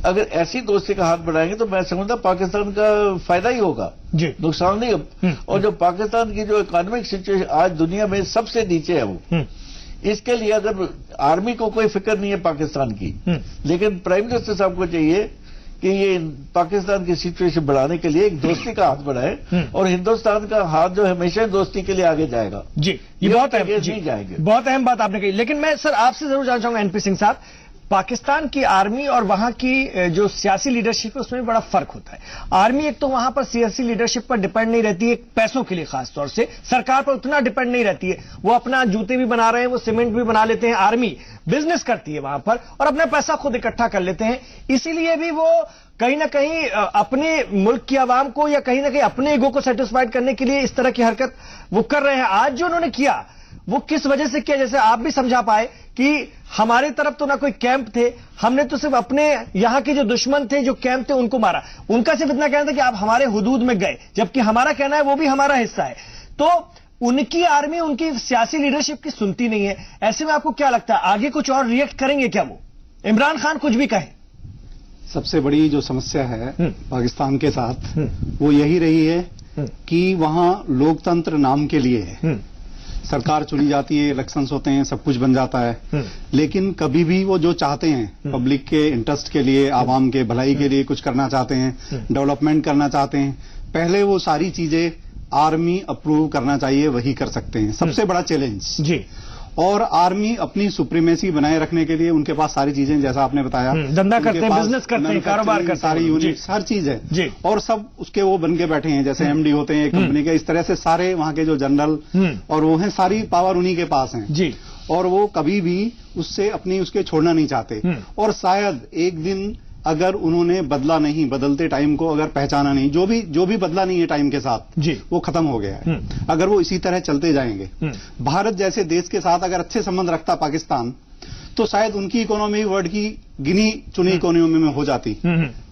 अगर ऐसी दोस्ती का हाथ बढ़ाएंगे तो मैं समझता पाकिस्तान का फायदा ही होगा जी, नुकसान नहीं। और जो पाकिस्तान की जो इकोनॉमिक सिचुएशन आज दुनिया में सबसे नीचे है वो, इसके लिए अगर आर्मी को कोई फिक्र नहीं है पाकिस्तान की, लेकिन प्राइम मिनिस्टर साहब को चाहिए कि ये पाकिस्तान की सिचुएशन बढ़ाने के लिए एक दोस्ती का हाथ बढ़ाए, और हिंदुस्तान का हाथ जो हमेशा दोस्ती के लिए आगे जाएगा जी। ये बहुत अहम नहीं जाएंगे, बहुत अहम बात आपने कही। लेकिन मैं सर आपसे जरूर जानना चाहूंगा एनपी सिंह साहब, पाकिस्तान की आर्मी और वहां की जो सियासी लीडरशिप है उसमें बड़ा फर्क होता है। आर्मी एक तो वहां पर सियासी लीडरशिप पर डिपेंड नहीं रहती है, पैसों के लिए खास तौर से सरकार पर उतना डिपेंड नहीं रहती है, वो अपना जूते भी बना रहे हैं, वो सीमेंट भी बना लेते हैं, आर्मी बिजनेस करती है वहां पर और अपना पैसा खुद इकट्ठा कर लेते हैं। इसीलिए भी वो कहीं ना कहीं अपने मुल्क की आवाम को या कहीं ना कहीं अपने ईगो को सेटिस्फाइड करने के लिए इस तरह की हरकत वो कर रहे हैं। आज जो उन्होंने किया वो किस वजह से किया, जैसे आप भी समझा पाए कि हमारी तरफ तो ना कोई कैंप थे, हमने तो सिर्फ अपने यहां के जो दुश्मन थे, जो कैंप थे, उनको मारा। उनका सिर्फ इतना कहना था कि आप हमारे हुदूद में गए, जबकि हमारा कहना है वो भी हमारा हिस्सा है। तो उनकी आर्मी उनकी सियासी लीडरशिप की सुनती नहीं है। ऐसे में आपको क्या लगता है आगे कुछ और रिएक्ट करेंगे क्या वो, इमरान खान कुछ भी कहे? सबसे बड़ी जो समस्या है पाकिस्तान के साथ वो यही रही है कि वहां लोकतंत्र नाम के लिए है, सरकार चुनी जाती है, इलेक्शंस होते हैं, सब कुछ बन जाता है, लेकिन कभी भी वो जो चाहते हैं पब्लिक के इंटरेस्ट के लिए, आवाम के भलाई के लिए कुछ करना चाहते हैं, डेवलपमेंट करना चाहते हैं, पहले वो सारी चीजें आर्मी अप्रूव करना चाहिए, वही कर सकते हैं। सबसे बड़ा चैलेंज जी। और आर्मी अपनी सुप्रीमेसी बनाए रखने के लिए उनके पास सारी चीजें, जैसा आपने बताया, धंधा करते हैं, बिजनेस करते हैं, कारोबार करते हैं, सारी यूनिट्स, हर चीज है जी। और सब उसके वो बन के बैठे हैं, जैसे एमडी होते हैं कंपनी के, इस तरह से सारे वहां के जो जनरल और वो हैं, सारी पावर उन्हीं के पास हैं जी। और वो कभी भी उससे अपनी उसके छोड़ना नहीं चाहते। और शायद एक दिन अगर उन्होंने बदला नहीं, बदलते टाइम को अगर पहचाना नहीं, जो भी बदला नहीं है टाइम के साथ जी, वो खत्म हो गया है। अगर वो इसी तरह चलते जाएंगे, भारत जैसे देश के साथ अगर अच्छे संबंध रखता पाकिस्तान, तो शायद उनकी इकोनॉमी वर्ल्ड की गिनी चुनी इकोनॉमी में हो जाती।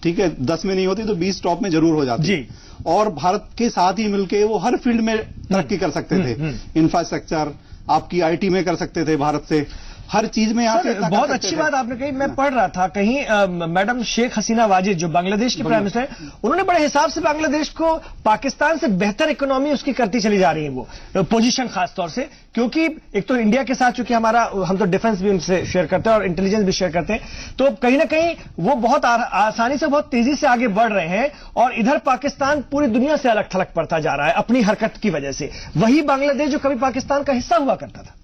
ठीक है, 10 में नहीं होती तो 20 टॉप में जरूर हो जाती। और भारत के साथ ही मिलके वो हर फील्ड में तरक्की कर सकते थे। इंफ्रास्ट्रक्चर आपकी आईटी में कर सकते थे भारत से, हर चीज में यहाँ से बहुत अच्छी बात आपने कही। मैं पढ़ रहा था कहीं मैडम शेख हसीना वाजिद जो बांग्लादेश की प्राइम मिनिस्टर है, उन्होंने बड़े हिसाब से बांग्लादेश को पाकिस्तान से बेहतर इकोनॉमी उसकी करती चली जा रही है, वो पोजीशन खास तौर से, क्योंकि एक तो इंडिया के साथ चूंकि हम तो डिफेंस भी उनसे शेयर करते हैं और इंटेलिजेंस भी शेयर करते हैं, तो कहीं ना कहीं वो बहुत आसानी से बहुत तेजी से आगे बढ़ रहे हैं और इधर पाकिस्तान पूरी दुनिया से अलग थलग पड़ता जा रहा है अपनी हरकत की वजह से। वही बांग्लादेश जो कभी पाकिस्तान का हिस्सा हुआ करता था।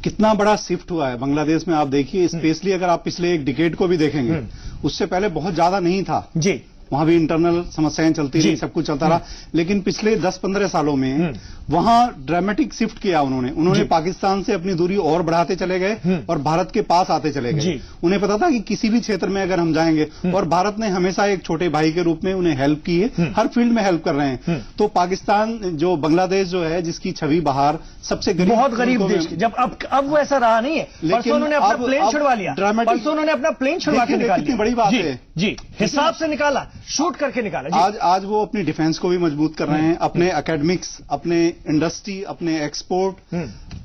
कितना बड़ा शिफ्ट हुआ है बांग्लादेश में, आप देखिए। स्पेशली अगर आप पिछले एक डिकेड को भी देखेंगे, उससे पहले बहुत ज्यादा नहीं था जी, वहां भी इंटरनल समस्याएं चलती रही, सब कुछ चलता रहा। लेकिन पिछले 10-15 सालों में वहां ड्रामेटिक शिफ्ट किया उन्होंने पाकिस्तान से अपनी दूरी और बढ़ाते चले गए और भारत के पास आते चले गए। उन्हें पता था कि किसी भी क्षेत्र में अगर हम जाएंगे, और भारत ने हमेशा एक छोटे भाई के रूप में उन्हें हेल्प की है, हर फील्ड में हेल्प कर रहे हैं। तो पाकिस्तान जो बांग्लादेश जो है, जिसकी छवि बाहर सबसे गरीब, बहुत गरीब देश, जब अब वो ऐसा रहा नहीं है। परसों उन्होंने अपना प्लेन छुड़वा लिया, परसों उन्होंने अपना प्लेन छुड़वा के निकाला। कितनी बड़ी बात है जी, हिसाब से निकाला, शूट करके निकाला। आज वो अपनी डिफेंस को भी मजबूत कर रहे हैं, अपने एकेडमिक्स, अपने इंडस्ट्री, अपने एक्सपोर्ट,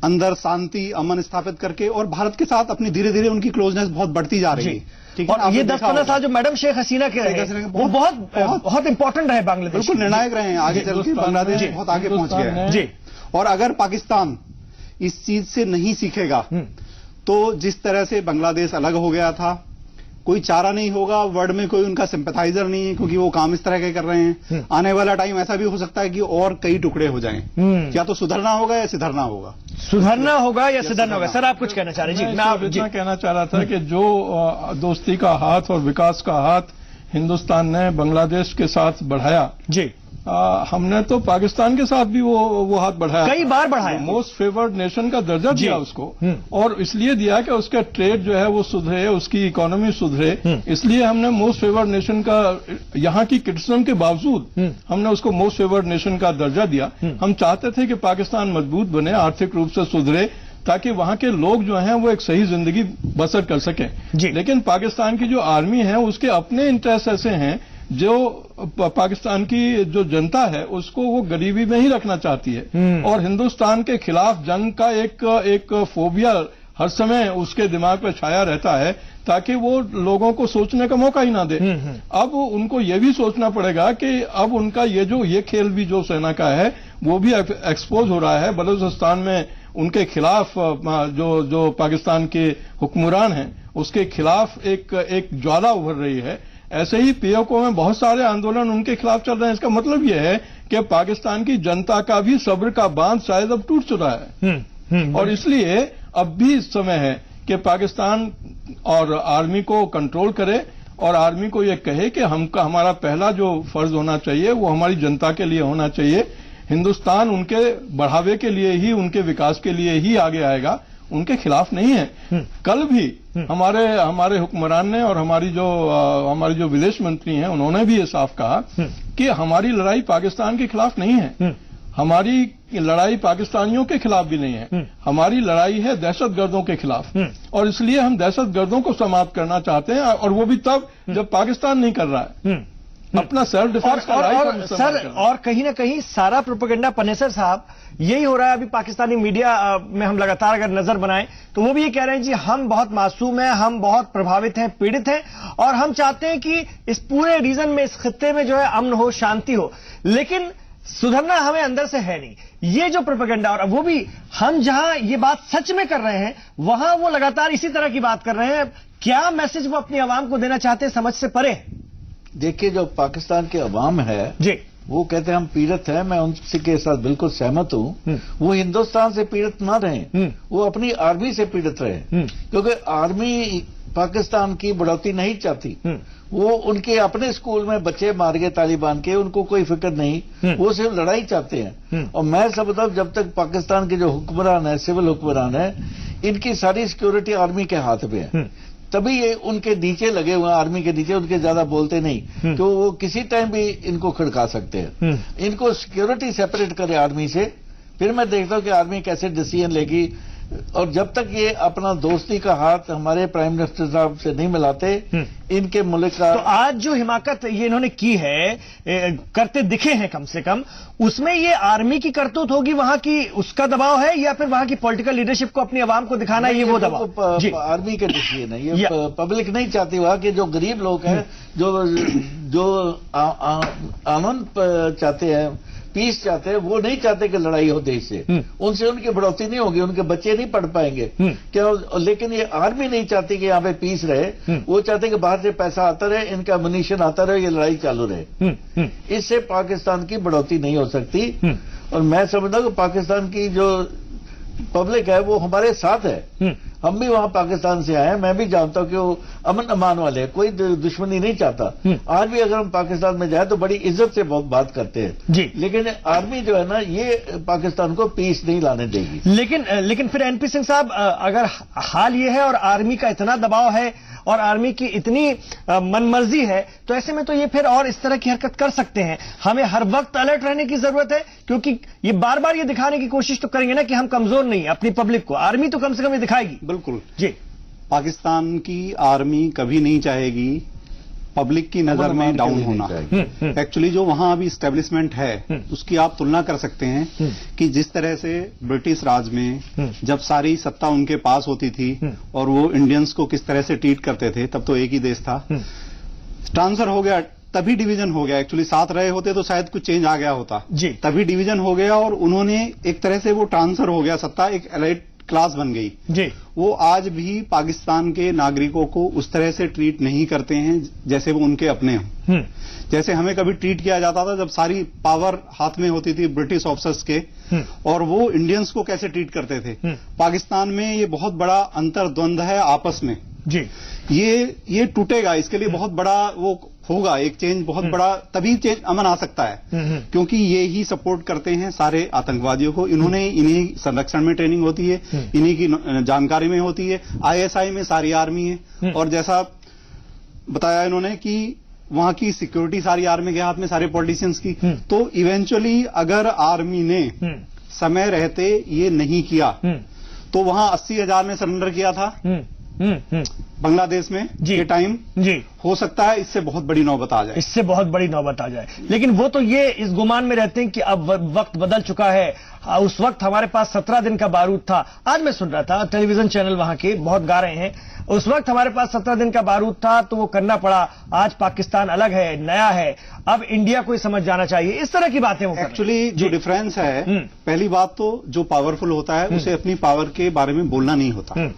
अंदर शांति अमन स्थापित करके, और भारत के साथ अपनी धीरे धीरे उनकी क्लोजनेस बहुत बढ़ती जा रही है। और ये 10-15 साल जो मैडम शेख हसीना के रहे, वो बहुत इंपॉर्टेंट रहे बांग्लादेश, बिल्कुल निर्णायक रहे हैं। आगे चल के बांग्लादेश बहुत आगे पहुंच गया है जी। और अगर पाकिस्तान इस चीज से नहीं सीखेगा तो जिस तरह से बांग्लादेश अलग हो गया था, कोई चारा नहीं होगा, वर्ल्ड में कोई उनका सिंपैथाइजर नहीं है, क्योंकि वो काम इस तरह के कर रहे हैं। आने वाला टाइम ऐसा भी हो सकता है कि और कई टुकड़े हो जाएं। या तो सुधरना होगा या सिधरना होगा, सुधरना होगा या सिधरना होगा। सर आप कुछ कहना चाह रहे हैं? जी, मैं इतना कहना चाह रहा था कि जो दोस्ती का हाथ और विकास का हाथ हिंदुस्तान ने बांग्लादेश के साथ बढ़ाया जी, हमने तो पाकिस्तान के साथ भी वो हाथ बढ़ाया, कई बार बढ़ाया, मोस्ट फेवर्ड नेशन का दर्जा दिया उसको, और इसलिए दिया कि उसका ट्रेड जो है वो सुधरे, उसकी इकोनॉमी सुधरे। इसलिए हमने मोस्ट फेवर्ड नेशन का, यहाँ की क्रिटिसिज्म के बावजूद हमने उसको मोस्ट फेवर्ड नेशन का दर्जा दिया। हम चाहते थे कि पाकिस्तान मजबूत बने, आर्थिक रूप से सुधरे, ताकि वहां के लोग जो हैं वो एक सही जिंदगी बसर कर सकें। लेकिन पाकिस्तान की जो आर्मी है उसके अपने इंटरेस्ट ऐसे हैं, जो पाकिस्तान की जो जनता है उसको वो गरीबी में ही रखना चाहती है, और हिंदुस्तान के खिलाफ जंग का एक फोबिया हर समय उसके दिमाग पे छाया रहता है, ताकि वो लोगों को सोचने का मौका ही ना दे। अब उनको ये भी सोचना पड़ेगा कि अब उनका ये खेल भी जो सेना का है वो भी एक्सपोज हो रहा है। बलूचिस्तान में उनके खिलाफ जो पाकिस्तान के हुक्मरान हैं उसके खिलाफ एक ज्वाला उभर रही है। ऐसे ही पीओके में बहुत सारे आंदोलन उनके खिलाफ चल रहे हैं। इसका मतलब यह है कि पाकिस्तान की जनता का भी सब्र का बांध शायद अब टूट चुका है, और इसलिए अब भी इस समय है कि पाकिस्तान और आर्मी को कंट्रोल करे, और आर्मी को यह कहे कि हमारा पहला जो फर्ज होना चाहिए वो हमारी जनता के लिए होना चाहिए। हिंदुस्तान उनके बढ़ावे के लिए ही, उनके विकास के लिए ही आगे आएगा, उनके खिलाफ नहीं है। कल भी हमारे हुक्मरान ने और हमारी जो विदेश मंत्री हैं उन्होंने भी ये साफ कहा कि हमारी लड़ाई पाकिस्तान के खिलाफ नहीं है, हमारी लड़ाई पाकिस्तानियों के खिलाफ भी नहीं है, हमारी लड़ाई है दहशतगर्दों के खिलाफ, और इसलिए हम दहशतगर्दों को समाप्त करना चाहते हैं, और वो भी तब जब पाकिस्तान नहीं कर रहा है अपना सेल्फ डिफेंस का राइट। सर और कहीं ना कहीं सारा प्रोपेगेंडा पनेसर साहब यही हो रहा है अभी पाकिस्तानी मीडिया में। हम लगातार अगर नजर बनाएं तो वो भी ये कह रहे हैं जी हम बहुत मासूम हैं, हम बहुत प्रभावित हैं, पीड़ित हैं, और हम चाहते हैं कि इस पूरे रीजन में, इस खित्ते में जो है अमन हो, शांति हो, लेकिन सुधरना हमें अंदर से है नहीं। ये जो प्रोपेगेंडा, और वो भी हम जहां ये बात सच में कर रहे हैं वहां वो लगातार इसी तरह की बात कर रहे हैं। क्या मैसेज वो अपनी आवाम को देना चाहते हैं समझ से परे? देखिए, जो पाकिस्तान के अवाम है जी, वो कहते हैं हम पीड़ित हैं, मैं उनसे के साथ बिल्कुल सहमत हूं। वो हिंदुस्तान से पीड़ित ना रहे, वो अपनी आर्मी से पीड़ित रहे, क्योंकि आर्मी पाकिस्तान की बढ़ोतरी नहीं चाहती। वो उनके अपने स्कूल में बच्चे मार गए तालिबान के, उनको कोई फिक्र नहीं, वो सिर्फ लड़ाई चाहते हैं। और मैं समझता हूं जब तक पाकिस्तान के जो हुक्मरान है, सिविल हुक्मरान है, इनकी सारी सिक्योरिटी आर्मी के हाथ में है, तभी ये उनके नीचे लगे हुए हैं, आर्मी के नीचे, उनके ज्यादा बोलते नहीं, तो वो किसी टाइम भी इनको खड़का सकते हैं। इनको सिक्योरिटी सेपरेट करे आर्मी से, फिर मैं देखता हूं कि आर्मी कैसे डिसीजन लेगी। और जब तक ये अपना दोस्ती का हाथ हमारे प्राइम मिनिस्टर साहब से नहीं मिलाते, इनके मुल्क का तो आज जो हिमाकत ये इन्होंने की है, करते दिखे हैं कम से कम, उसमें ये आर्मी की करतूत होगी, वहां की उसका दबाव है, या फिर वहां की पॉलिटिकल लीडरशिप को अपनी आवाम को दिखाना ये वो दबाव? आर्मी के डिसीजन है ये, पब्लिक नहीं चाहती। वहां के जो गरीब लोग हैं, जो आनंद चाहते हैं, पीस चाहते हैं, वो नहीं चाहते कि लड़ाई हो देश से। उनसे उनकी बढ़ोतरी नहीं होगी, उनके बच्चे नहीं पढ़ पाएंगे क्या। लेकिन ये आर्मी नहीं चाहती कि यहाँ पे पीस रहे, वो चाहते कि बाहर से पैसा आता रहे, इनका मुनीशन आता रहे, ये लड़ाई चालू रहे। इससे पाकिस्तान की बढ़ोतरी नहीं हो सकती। और मैं समझता हूँ कि पाकिस्तान की जो पब्लिक है वो हमारे साथ है। हम भी वहां पाकिस्तान से आए हैं, मैं भी जानता हूं कि वो अमन अमान वाले हैं, कोई दुश्मनी नहीं चाहता। आज भी अगर हम पाकिस्तान में जाए तो बड़ी इज्जत से बहुत बात करते हैं जी। लेकिन आर्मी जो है ना, ये पाकिस्तान को पीस नहीं लाने देगी। लेकिन फिर एनपी सिंह साहब, अगर हाल ये है और आर्मी का इतना दबाव है और आर्मी की इतनी मनमर्जी है, तो ऐसे में तो ये फिर और इस तरह की हरकत कर सकते हैं। हमें हर वक्त अलर्ट रहने की जरूरत है, क्योंकि ये बार बार ये दिखाने की कोशिश तो करेंगे ना कि हम कमजोर नहीं है अपनी पब्लिक को। आर्मी तो कम से कम ये दिखाएगी। बिल्कुल जी। पाकिस्तान की आर्मी कभी नहीं चाहेगी पब्लिक की नजर में डाउन होना। एक्चुअली जो वहां अभी स्टैब्लिशमेंट है, उसकी आप तुलना कर सकते हैं कि जिस तरह से ब्रिटिश राज में जब सारी सत्ता उनके पास होती थी और वो इंडियंस को किस तरह से ट्रीट करते थे, तब तो एक ही देश था। ट्रांसफर हो गया, तभी डिवीजन हो गया। एक्चुअली साथ रहे होते तो शायद कुछ चेंज आ गया होता जी। तभी डिवीजन हो गया और उन्होंने एक तरह से वो ट्रांसफर हो गया, सत्ता एक एलाइट क्लास बन गई जी। वो आज भी पाकिस्तान के नागरिकों को उस तरह से ट्रीट नहीं करते हैं जैसे वो उनके अपने हों। जैसे हमें कभी ट्रीट किया जाता था जब सारी पावर हाथ में होती थी ब्रिटिश ऑफिसर्स के, और वो इंडियंस को कैसे ट्रीट करते थे। पाकिस्तान में ये बहुत बड़ा अंतर्द्वंद है आपस में जी। ये टूटेगा, इसके लिए बहुत बड़ा वो होगा एक चेंज, बहुत बड़ा, तभी चेंज अमन आ सकता है। क्योंकि ये ही सपोर्ट करते हैं सारे आतंकवादियों को। इन्हीं संरक्षण में ट्रेनिंग होती है, इन्हीं की जानकारी में होती है। आईएसआई में सारी आर्मी है, और जैसा बताया इन्होंने कि वहां की सिक्योरिटी सारी आर्मी के हाथ में, सारे पॉलिटिशियंस की। तो इवेंचुअली अगर आर्मी ने समय रहते ये नहीं किया तो वहां 80,000 ने सरेंडर किया था बांग्लादेश में ये टाइम जी। हो सकता है इससे बहुत बड़ी नौबत आ जाए, इससे बहुत बड़ी नौबत आ जाए। लेकिन वो तो ये इस गुमान में रहते हैं कि अब वक्त बदल चुका है। उस वक्त हमारे पास 17 दिन का बारूद था। आज मैं सुन रहा था, टेलीविजन चैनल वहां के बहुत गा रहे हैं, उस वक्त हमारे पास 17 दिन का बारूद था तो वो करना पड़ा। आज पाकिस्तान अलग है, नया है, अब इंडिया को समझ जाना चाहिए। इस तरह की बातें वो एक्चुअली जो डिफरेंस है, पहली बात तो जो पावरफुल होता है उसे अपनी पावर के बारे में बोलना नहीं होता।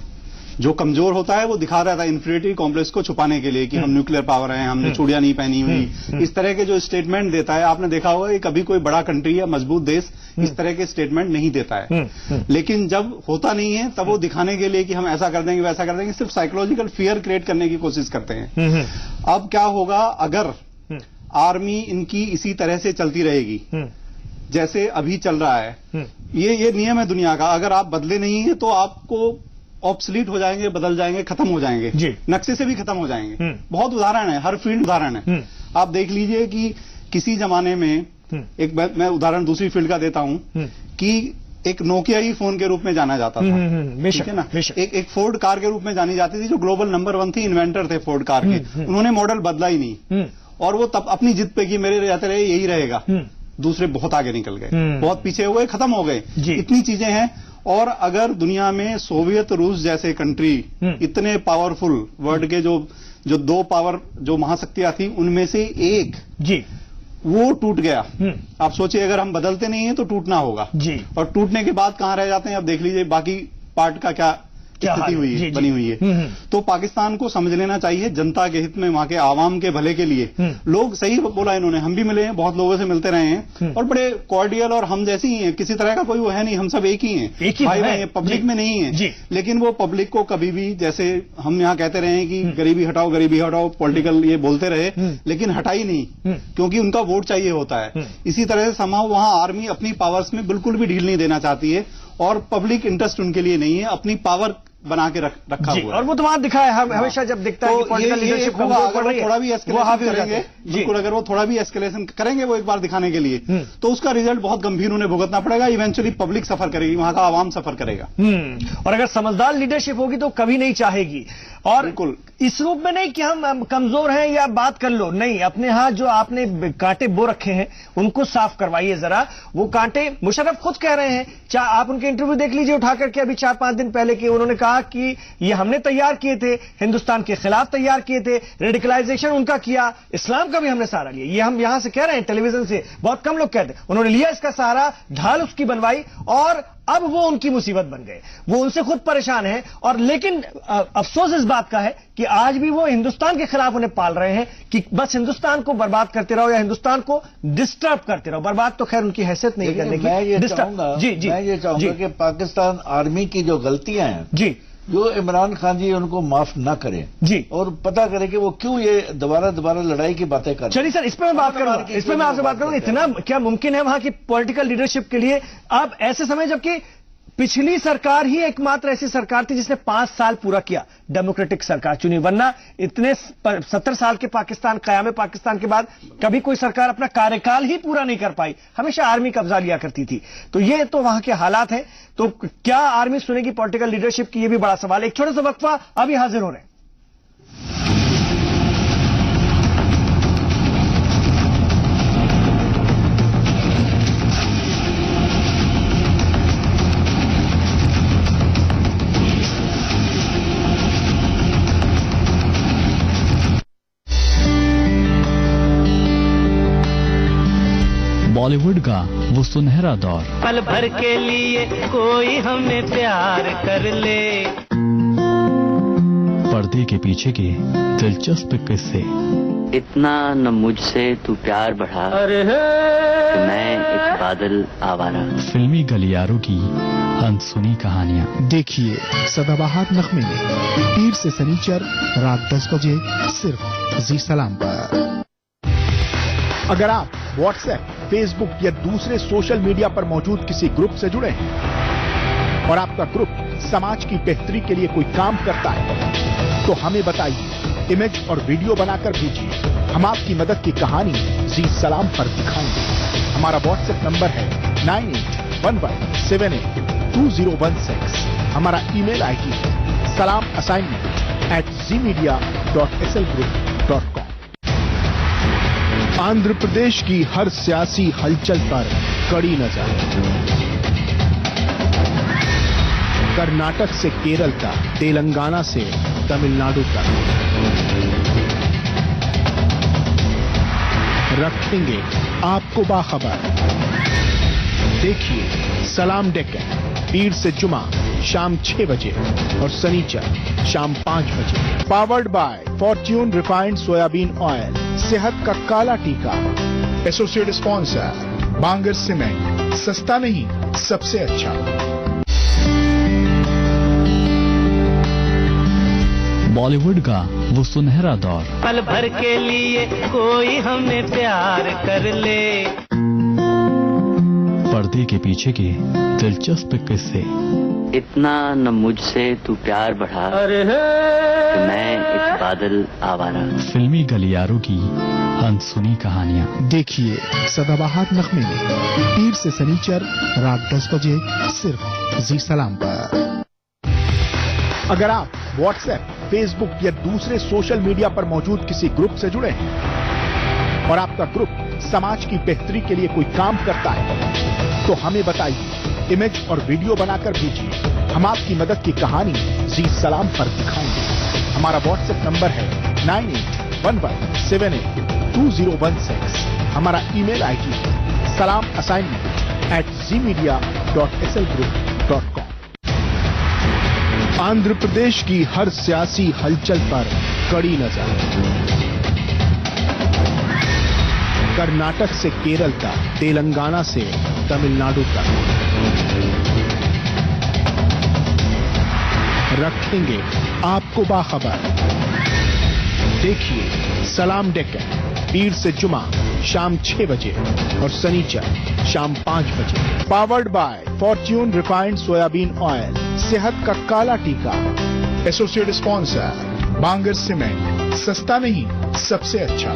जो कमजोर होता है वो दिखा रहा था इंफीरियरिटी कॉम्प्लेक्स को छुपाने के लिए कि हम न्यूक्लियर पावर हैं, हमने चूड़ियां नहीं पहनी हुई, इस तरह के जो स्टेटमेंट देता है। आपने देखा होगा कि कभी कोई बड़ा कंट्री या मजबूत देश इस तरह के स्टेटमेंट नहीं देता है। लेकिन जब होता नहीं है तब वो दिखाने के लिए कि हम ऐसा कर देंगे वैसा कर देंगे, सिर्फ साइकोलॉजिकल फियर क्रिएट करने की कोशिश करते हैं। अब क्या होगा अगर आर्मी इनकी इसी तरह से चलती रहेगी जैसे अभी चल रहा है। ये नियम है दुनिया का, अगर आप बदले नहीं है तो आपको ऑब्सलीट हो जाएंगे, बदल जाएंगे, खत्म हो जाएंगे, नक्शे से भी खत्म हो जाएंगे। बहुत उदाहरण है, हर फील्ड उदाहरण है। आप देख लीजिए कि किसी जमाने में एक मैं उदाहरण दूसरी फील्ड का देता हूं कि एक नोकिया ही फोन के रूप में जाना जाता था, ठीक है ना। एक फोर्ड कार के रूप में जानी जाती थी, जो ग्लोबल नंबर 1 थी, इन्वेंटर थे फोर्ड कार के। उन्होंने मॉडल बदला ही नहीं, और वो तब अपनी जिद पे कि मेरे रहते रहे यही रहेगा। दूसरे बहुत आगे निकल गए, बहुत पीछे हुए, खत्म हो गए। इतनी चीजें हैं। और अगर दुनिया में सोवियत रूस जैसे कंट्री इतने पावरफुल, वर्ल्ड के जो दो पावर जो महाशक्तियां थी उनमें से एक जी वो टूट गया। आप सोचिए अगर हम बदलते नहीं हैं तो टूटना होगा जी। और टूटने के बाद कहां रह जाते हैं, अब देख लीजिए बाकी पार्ट का क्या स्थिति हुई है, बनी हुई है। तो पाकिस्तान को समझ लेना चाहिए जनता के हित में, वहां के आवाम के भले के लिए। लोग सही बोला इन्होंने, हम भी मिले हैं, बहुत लोगों से मिलते रहे हैं और बड़े कॉर्डियल, और हम जैसे ही हैं, किसी तरह का कोई वो है नहीं, हम सब एक ही हैं, भाई भाई हैं, पब्लिक में नहीं है। लेकिन वो पब्लिक को कभी भी, जैसे हम यहाँ कहते रहे हैं कि गरीबी हटाओ गरीबी हटाओ, पॉलिटिकल ये बोलते रहे, लेकिन हटाई नहीं, क्योंकि उनका वोट चाहिए होता है। इसी तरह से समाव वहां आर्मी अपनी पावर्स में बिल्कुल भी ढील नहीं देना चाहती है, और पब्लिक इंटरेस्ट उनके लिए नहीं है। अपनी पावर बना के रखा हुआ है। और वो तो वहां दिखा है, हमेशा जब दिखता है कि पॉलिटिकल लीडरशिप कमजोर पड़ रही है, थोड़ा भी एस्केलेशन करेंगे, बिल्कुल अगर वो थोड़ा भी एस्केलेशन करेंगे वो एक बार दिखाने के लिए, तो उसका रिजल्ट बहुत गंभीर उन्हें भुगतना पड़ेगा। इवेंचुअली पब्लिक सफर करेगी, वहां का आवाम सफर करेगा। और अगर समझदार लीडरशिप होगी तो कभी नहीं चाहेगी, और बिल्कुल इस रूप में नहीं कि हम कमजोर हैं या बात कर लो, नहीं, अपने हाथ जो आपने कांटे बो रखे हैं उनको साफ करवाइए जरा। वो कांटे मुशर्रफ खुद कह रहे हैं, आप उनके इंटरव्यू देख लीजिए उठा करके अभी 4-5 दिन पहले के, उन्होंने कहा कि ये हमने तैयार किए थे, हिंदुस्तान के खिलाफ तैयार किए थे, रेडिकलाइजेशन उनका किया, इस्लाम का भी हमने सहारा लिया। ये हम यहां से कह रहे हैं, टेलीविजन से बहुत कम लोग कहते हैं, उन्होंने लिया इसका सहारा, ढाल उसकी बनवाई, और अब वो उनकी मुसीबत बन गए, वो उनसे खुद परेशान है। और लेकिन अफसोस इस बात का है कि आज भी वो हिंदुस्तान के खिलाफ उन्हें पाल रहे हैं कि बस हिंदुस्तान को बर्बाद करते रहो या हिंदुस्तान को डिस्टर्ब करते रहो। बर्बाद तो खैर उनकी हैसियत नहीं करने की। मैं ये चाहूंगा कि पाकिस्तान आर्मी की जो गलतियां हैं जी, जो इमरान खान जी उनको माफ ना करें जी, और पता करें कि वो क्यों ये दोबारा लड़ाई की बातें कर रहे हैं। चलिए सर, इस पर मैं बात करूंगा, इस पर मैं आपसे बात करूंगा। इतना क्या मुमकिन है वहां की पॉलिटिकल लीडरशिप के लिए अब ऐसे समय, जबकि पिछली सरकार ही एकमात्र ऐसी सरकार थी जिसने 5 साल पूरा किया, डेमोक्रेटिक सरकार चुनी, वरना इतने 70 साल के पाकिस्तान, क़याम पाकिस्तान के बाद कभी कोई सरकार अपना कार्यकाल ही पूरा नहीं कर पाई, हमेशा आर्मी कब्जा लिया करती थी। तो ये तो वहां के हालात हैं। तो क्या आर्मी सुनेगी पॉलिटिकल लीडरशिप की, ये भी बड़ा सवाल है। एक छोटा सा वक्फा, अभी हाजिर हो रहे हैं। बॉलीवुड का वो सुनहरा दौर, पल भर के लिए कोई हमें प्यार कर ले, पर्दे के पीछे के दिलचस्प किस्से, इतना न मुझसे तू प्यार बढ़ा कि मैं एक बादल आवारा, फिल्मी गलियारों की अनसुनी कहानियां। देखिए सदाबहार नगमे में पीर से शनिचर रात 10 बजे सिर्फ जी सलाम पर। अगर आप व्हाट्सएप, फेसबुक या दूसरे सोशल मीडिया पर मौजूद किसी ग्रुप से जुड़े हैं और आपका ग्रुप समाज की बेहतरी के लिए कोई काम करता है तो हमें बताइए, इमेज और वीडियो बनाकर भेजिए। हम आपकी मदद की कहानी जी सलाम पर दिखाएंगे। हमारा व्हाट्सएप नंबर है 9811782016। हमारा ईमेल आईडी है salamassignment@zmedia.slgroup.com। आंध्र प्रदेश की हर सियासी हलचल पर कड़ी नजर, कर्नाटक से केरल तक, तेलंगाना से तमिलनाडु तक, रखेंगे आपको बाखबर। देखिए सलाम डेक्कन, पीर से जुमा शाम 6 बजे और सनीचर शाम 5 बजे। Powered by Fortune refined soybean oil, सेहत का काला टीका। एसोसिएट स्पॉन्सर बांगर सीमेंट, सस्ता नहीं सबसे अच्छा। बॉलीवुड का वो सुनहरा दौर, पल भर के लिए कोई हमें प्यार कर ले, पर्दे के पीछे के दिलचस्प किस्से, इतना न मुझसे तू प्यार बढ़ा कि मैं एक बादल आवारा, फिल्मी गलियारों की अनसुनी कहानियां। देखिए सदाबहार नगमे में पीर से शनिचर रात 10 बजे सिर्फ जी सलाम पर। अगर आप व्हाट्सएप, फेसबुक या दूसरे सोशल मीडिया पर मौजूद किसी ग्रुप से जुड़े हैं और आपका ग्रुप समाज की बेहतरी के लिए कोई काम करता है तो हमें बताइए, इमेज और वीडियो बनाकर भेजिए। हम आपकी मदद की कहानी जी सलाम पर दिखाएंगे। हमारा व्हाट्सएप नंबर है 9811782016। हमारा ईमेल आईडी है salamassignment@zmedia.slgroup.com। आंध्र प्रदेश की हर सियासी हलचल पर कड़ी नजर, कर्नाटक से केरल तक, तेलंगाना से तमिलनाडु तक, रखेंगे आपको बाखबर। देखिए सलाम डेक्कन, पीर से जुमा शाम 6 बजे और सनीचर शाम 5 बजे। Powered by Fortune refined soybean oil, सेहत का काला टीका। एसोसिएट स्पॉन्सर बांगर सीमेंट, सस्ता नहीं सबसे अच्छा।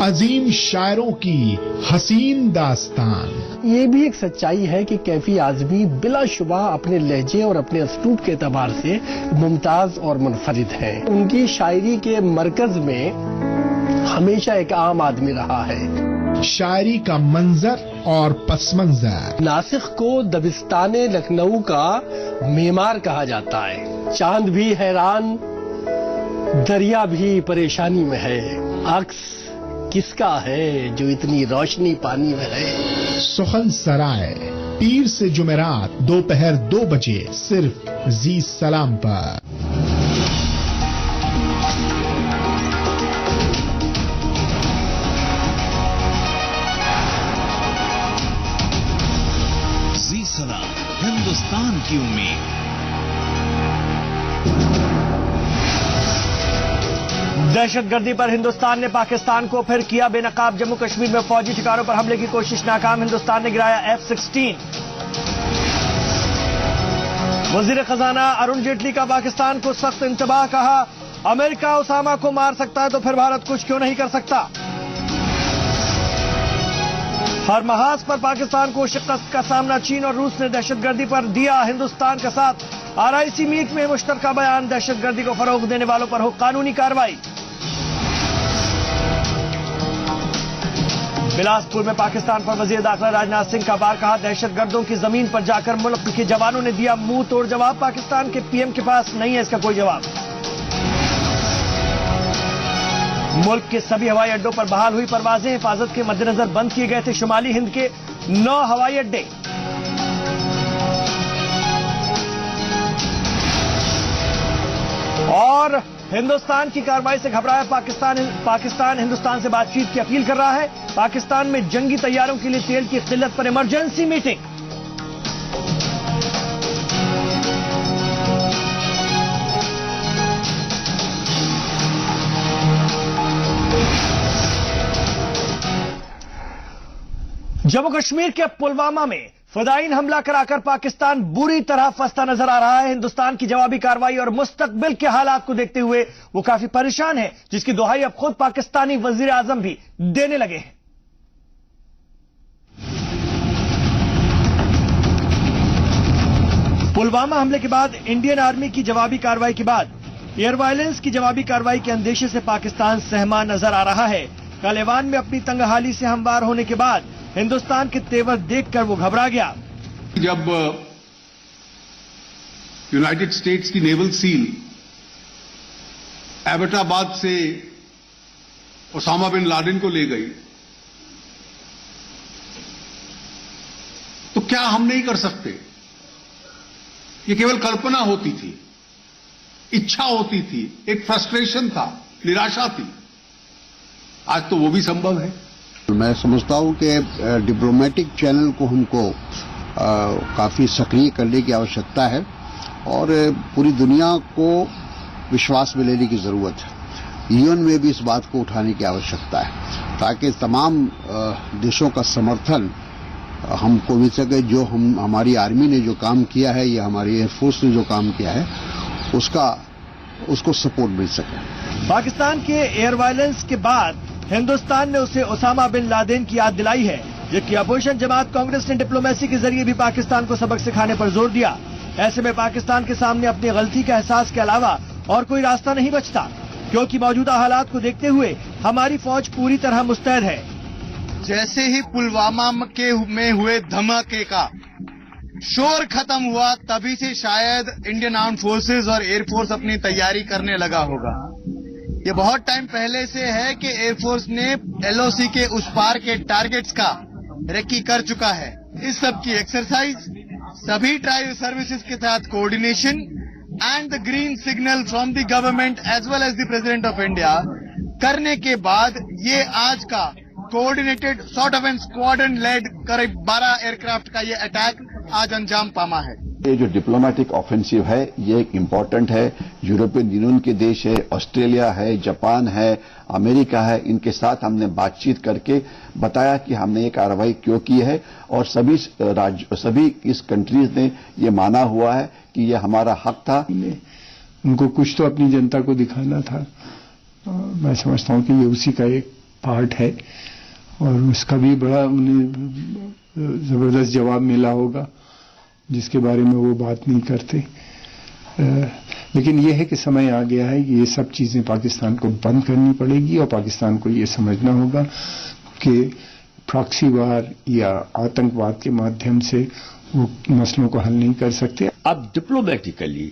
अजीम शायरों की हसीन दास्तान। ये भी एक सच्चाई है कि कैफी आजमी बिलाशुबा अपने लहजे और अपने अस्लूब के एतबार से मुमताज और मुनफरिद हैं। उनकी शायरी के मरकज में हमेशा एक आम आदमी रहा है। शायरी का मंजर और पस मंजर। नासिक को दबिस्ताने लखनऊ का मेमार कहा जाता है। चांद भी हैरान, दरिया भी परेशानी में है। अक्स किसका है जो इतनी रोशनी पानी में है। सुखन सराय पीर से जुमेरात दोपहर 2 बजे सिर्फ जी सलाम पर। जी सलाम, हिंदुस्तान की उम्मीद। दहशतगर्दी पर हिंदुस्तान ने पाकिस्तान को फिर किया बेनकाब। जम्मू कश्मीर में फौजी ठिकानों पर हमले की कोशिश नाकाम। हिंदुस्तान ने गिराया F-16। वजीर खजाना अरुण जेटली का पाकिस्तान को सख्त इंतबाह। कहा, अमेरिका उसामा को मार सकता है तो फिर भारत कुछ क्यों नहीं कर सकता। हर महाज पर पाकिस्तान को शिकस्त का सामना। चीन और रूस ने दहशतगर्दी पर दिया हिंदुस्तान का साथ। RIC मीट में मुश्तरका बयान, दहशतगर्दी को फरोग देने वालों पर हो कानूनी कार्रवाई। बिलासपुर में पाकिस्तान पर वजीर दाखिला राजनाथ सिंह का वार। कहा, दहशतगर्दों की जमीन पर जाकर मुल्क के जवानों ने दिया मुंह तोड़ जवाब। पाकिस्तान के PM के पास नहीं है इसका कोई जवाब। मुल्क के सभी हवाई अड्डों पर बहाल हुई परवाजें। हिफाजत के मद्देनजर बंद किए गए थे शुमाली हिंद के 9 हवाई अड्डे। और हिंदुस्तान की कार्रवाई से घबराया पाकिस्तान हिंदुस्तान से बातचीत की अपील कर रहा है। पाकिस्तान में जंगी तैयारों के लिए तेल की किल्लत पर इमरजेंसी मीटिंग। जम्मू कश्मीर के पुलवामा में फिदायीन हमला कराकर पाकिस्तान बुरी तरह फंसता नजर आ रहा है। हिंदुस्तान की जवाबी कार्रवाई और मुस्तकबिल के हालात को देखते हुए वो काफी परेशान है, जिसकी दुहाई अब खुद पाकिस्तानी वजीर आजम भी देने लगे हैं। पुलवामा हमले के बाद इंडियन आर्मी की जवाबी कार्रवाई के बाद एयर वायलेंस की जवाबी कार्रवाई के अंदेशे से पाकिस्तान सहमा नजर आ रहा है। कालेवान में अपनी तंगहाली से हमवार होने के बाद हिंदुस्तान के तेवर देखकर वो घबरा गया। जब यूनाइटेड स्टेट्स की नेवल सील एबटाबाद से ओसामा बिन लादेन को ले गई, तो क्या हम नहीं कर सकते? ये केवल कल्पना होती थी, इच्छा होती थी, एक फ्रस्ट्रेशन था, निराशा थी। आज तो वो भी संभव है। मैं समझता हूं कि डिप्लोमेटिक चैनल को हमको काफी सक्रिय करने की आवश्यकता है और पूरी दुनिया को विश्वास में लेने की जरूरत है। यूएन में भी इस बात को उठाने की आवश्यकता है ताकि तमाम देशों का समर्थन हमको मिल सके। जो हमारी आर्मी ने जो काम किया है या हमारी एयरफोर्स ने जो काम किया है उसको सपोर्ट मिल सके। पाकिस्तान के एयर वायलेंस के बाद हिंदुस्तान ने उसे ओसामा बिन लादेन की याद दिलाई है, जबकि अपोजिशन जमात कांग्रेस ने डिप्लोमेसी के जरिए भी पाकिस्तान को सबक सिखाने पर जोर दिया। ऐसे में पाकिस्तान के सामने अपनी गलती के एहसास के अलावा और कोई रास्ता नहीं बचता, क्योंकि मौजूदा हालात को देखते हुए हमारी फौज पूरी तरह मुस्तैद है। जैसे ही पुलवामा में हुए धमाके का शोर खत्म हुआ, तभी से शायद इंडियन आर्म्ड फोर्सेस और एयरफोर्स अपनी तैयारी करने लगा होगा। ये बहुत टाइम पहले से है कि एयरफोर्स ने LOC के उस पार के टारगेट्स का रेकी कर चुका है। इस सब की एक्सरसाइज, सभी ट्राइब सर्विसेज के साथ coordination and the green signal from the government as well as the president of India करने के बाद ये आज का coordinated sort of an squadron led करीब 12 एयरक्राफ्ट का ये अटैक आज अंजाम पामा है। ये जो डिप्लोमेटिक ऑफेंसिव है ये एक इम्पोर्टेंट है। यूरोपियन यूनियन के देश है, ऑस्ट्रेलिया है, जापान है, अमेरिका है, इनके साथ हमने बातचीत करके बताया कि हमने ये कार्रवाई क्यों की है और सभी इस कंट्रीज ने ये माना हुआ है कि ये हमारा हक था। उनको कुछ तो अपनी जनता को दिखाना था। मैं समझता हूं कि ये उसी का एक पार्ट है और उसका भी बड़ा उन्हें जबरदस्त जवाब मिला होगा जिसके बारे में वो बात नहीं करते। लेकिन ये है कि समय आ गया है कि ये सब चीजें पाकिस्तान को बंद करनी पड़ेगी और पाकिस्तान को ये समझना होगा कि प्रॉक्सी वार या आतंकवाद के माध्यम से वो मसलों को हल नहीं कर सकते। अब डिप्लोमेटिकली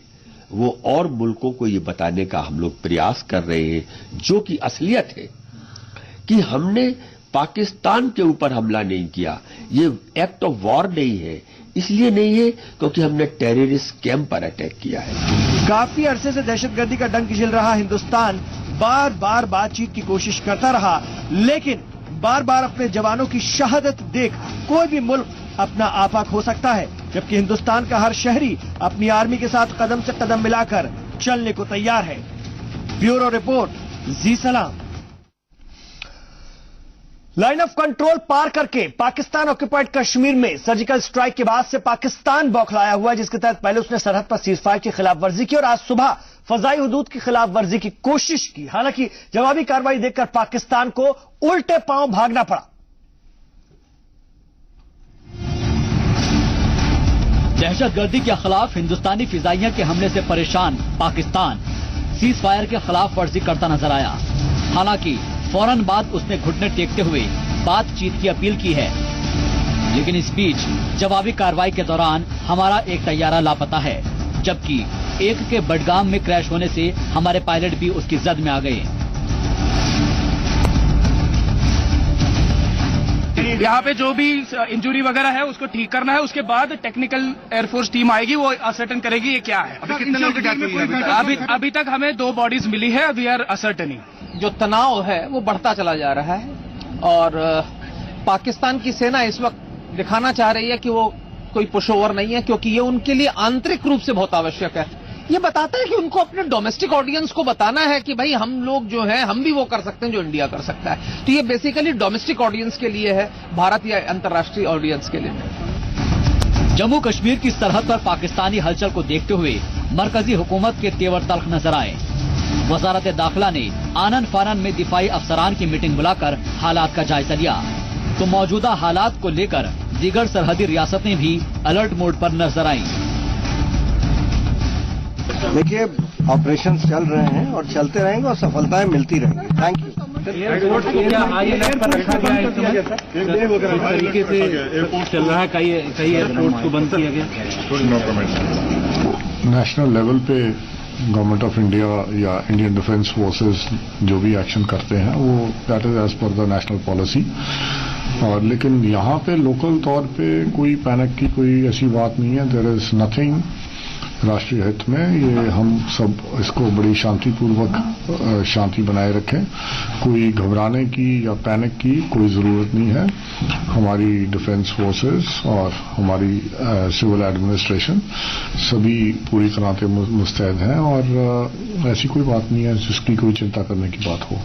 वो और मुल्कों को ये बताने का हम लोग प्रयास कर रहे हैं जो कि असलियत है कि हमने पाकिस्तान के ऊपर हमला नहीं किया, ये एक्ट ऑफ वॉर नहीं है। इसलिए नहीं है क्योंकि हमने टेररिस्ट कैंप पर अटैक किया है। काफी अरसे से दहशतगर्दी का डंक झेल रहा हिंदुस्तान बार बार बातचीत की कोशिश करता रहा, लेकिन बार बार अपने जवानों की शहादत देख कोई भी मुल्क अपना आपा खो सकता है, जबकि हिंदुस्तान का हर शहरी अपनी आर्मी के साथ कदम से कदम मिलाकर चलने को तैयार है। ब्यूरो रिपोर्ट, जी सलाम। लाइन ऑफ कंट्रोल पार करके पाकिस्तान ऑक्युपाइड कश्मीर में सर्जिकल स्ट्राइक के बाद से पाकिस्तान बौखलाया हुआ है, जिसके तहत पहले उसने सरहद पर सीजफायर की खिलाफ वर्जी की और आज सुबह फजाई हुदूद की खिलाफ वर्जी की कोशिश की। हालांकि जवाबी कार्रवाई देखकर पाकिस्तान को उल्टे पांव भागना पड़ा। दहशतगर्दी के खिलाफ हिंदुस्तानी फिजाइया के हमले से परेशान पाकिस्तान सीज फायर के खिलाफ वर्जी करता नजर आया। हालांकि फौरन बाद उसने घुटने टेकते हुए बातचीत की अपील की है, लेकिन इस बीच जवाबी कार्रवाई के दौरान हमारा एक तैयारा लापता है, जबकि एक के बडगाम में क्रैश होने से हमारे पायलट भी उसकी जद में आ गए। यहाँ पे जो भी इंजरी वगैरह है उसको ठीक करना है, उसके बाद टेक्निकल एयरफोर्स टीम आएगी, वो असर्टन करेगी ये क्या है। अभी कितने लोगों की डेथ हुई है? अभी तक हमें 2 बॉडीज मिली है। We are ascertaining. जो तनाव है वो बढ़ता चला जा रहा है और पाकिस्तान की सेना इस वक्त दिखाना चाह रही है कि वो कोई पुशओवर नहीं है, क्योंकि ये उनके लिए आंतरिक रूप से बहुत आवश्यक है। ये बताता है कि उनको अपने डोमेस्टिक ऑडियंस को बताना है कि भाई हम लोग जो हैं हम भी वो कर सकते हैं जो इंडिया कर सकता है। तो ये बेसिकली डोमेस्टिक ऑडियंस के लिए है, भारत या अंतर्राष्ट्रीय ऑडियंस के लिए। जम्मू कश्मीर की सरहद पर पाकिस्तानी हलचल को देखते हुए मरकजी हुकूमत के तेवर तल्ख नजर आए। वजारत दाखिला ने आनन फानन में दिफाई अफसरान की मीटिंग बुलाकर हालात का जायजा लिया, तो मौजूदा हालात को लेकर दीगर सरहदी रियासतें भी अलर्ट मोड पर नजर आईं। देखिए, ऑपरेशन चल रहे हैं और चलते रहेंगे और सफलताएं मिलती रहेंगी। Thank you. एयरपोर्ट को क्या हाई अलर्ट पर रखा गया है? इस तरीके से एयरपोर्ट चल रहा है, कई एयरपोर्ट को बंद किया गया। नेशनल लेवल पे गवर्नमेंट ऑफ इंडिया या इंडियन डिफेंस फोर्सेस जो भी एक्शन करते हैं वो that is as per the national policy. और लेकिन यहाँ पे लोकल तौर पे कोई पैनिक की कोई ऐसी बात नहीं है। देयर इज नथिंग राष्ट्रीय हित में। ये हम सब इसको बड़ी शांतिपूर्वक शांति बनाए रखें। कोई घबराने की या पैनिक की कोई जरूरत नहीं है। हमारी डिफेंस फोर्सेस और हमारी सिविल एडमिनिस्ट्रेशन सभी पूरी तरह से मुस्तैद हैं और ऐसी कोई बात नहीं है जिसकी कोई चिंता करने की बात हो।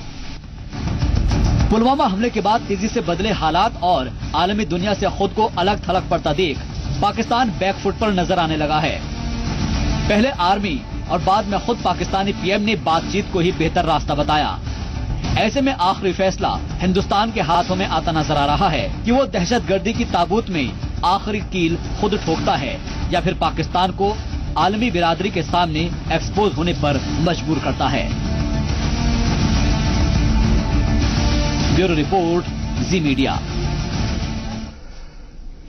पुलवामा हमले के बाद तेजी से बदले हालात और आलमी दुनिया से खुद को अलग थलग पड़ता देख पाकिस्तान बैकफुट पर नजर आने लगा है। पहले आर्मी और बाद में खुद पाकिस्तानी पीएम ने बातचीत को ही बेहतर रास्ता बताया। ऐसे में आखिरी फैसला हिंदुस्तान के हाथों में आता नजर आ रहा है कि वो दहशतगर्दी की ताबूत में आखिरी कील खुद ठोकता है या फिर पाकिस्तान को आलमी बिरादरी के सामने एक्सपोज होने पर मजबूर करता है। ब्यूरो रिपोर्ट, जी मीडिया।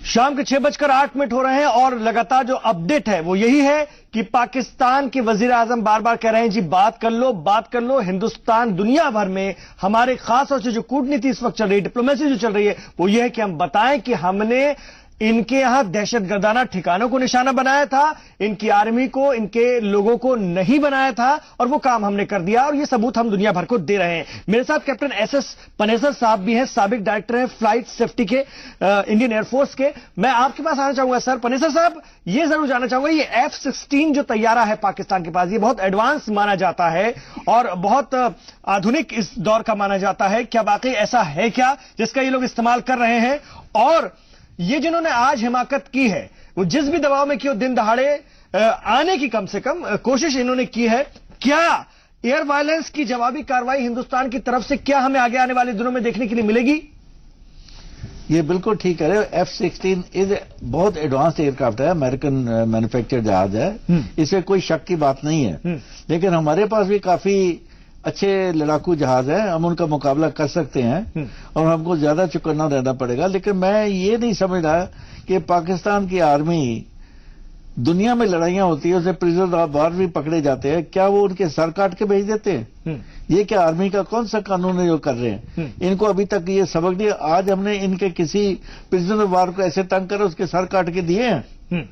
शाम के 6:08 हो रहे हैं और लगातार जो अपडेट है वो यही है कि पाकिस्तान के वजीर आजम बार बार कह रहे हैं जी बात कर लो। हिंदुस्तान दुनिया भर में हमारे खास तौर से जो कूटनीति इस वक्त चल रही है, डिप्लोमेसी जो चल रही है वो ये है कि हम बताएं कि हमने इनके यहां दहशतगर्दाना ठिकानों को निशाना बनाया था, इनकी आर्मी को, इनके लोगों को नहीं बनाया था, और वो काम हमने कर दिया, और ये सबूत हम दुनिया भर को दे रहे हैं। मेरे साथ कैप्टन एसएस पनेसर साहब भी हैं, साबिक डायरेक्टर हैं फ्लाइट सेफ्टी के इंडियन एयरफोर्स के। मैं आपके पास आना चाहूंगा सर। पनेसर साहब, ये जरूर जानना चाहूंगा, ये F-16 जो तैयारा है पाकिस्तान के पास, ये बहुत एडवांस माना जाता है और बहुत आधुनिक इस दौर का माना जाता है। क्या वाकई ऐसा है क्या जिसका ये लोग इस्तेमाल कर रहे हैं? और ये जिन्होंने आज हिमाकत की है, वो जिस भी दबाव में की हो, दिन दहाड़े आने की कम से कम कोशिश इन्होंने की है, क्या एयर वायलेंस की जवाबी कार्रवाई हिंदुस्तान की तरफ से क्या हमें आगे आने वाले दिनों में देखने के लिए मिलेगी? ये बिल्कुल ठीक कह रहे हो। F-16 इज बहुत एडवांस एयरक्राफ्ट है, अमेरिकन मैन्युफैक्चर्ड जहाज है, इसमें कोई शक की बात नहीं है। लेकिन हमारे पास भी काफी अच्छे लड़ाकू जहाज हैं, हम उनका मुकाबला कर सकते हैं और हमको ज्यादा चौकन्ना रहना पड़ेगा। लेकिन मैं ये नहीं समझ रहा कि पाकिस्तान की आर्मी, दुनिया में लड़ाइयां होती है, उसे प्रिजनर ऑफ वार भी पकड़े जाते हैं, क्या वो उनके सर काट के भेज देते हैं? ये क्या आर्मी का कौन सा कानून है जो कर रहे हैं? इनको अभी तक ये सबक दिया। आज हमने इनके किसी प्रिजनर ऑफ वार को ऐसे तंग कर उसके सर काट के दिए हैं।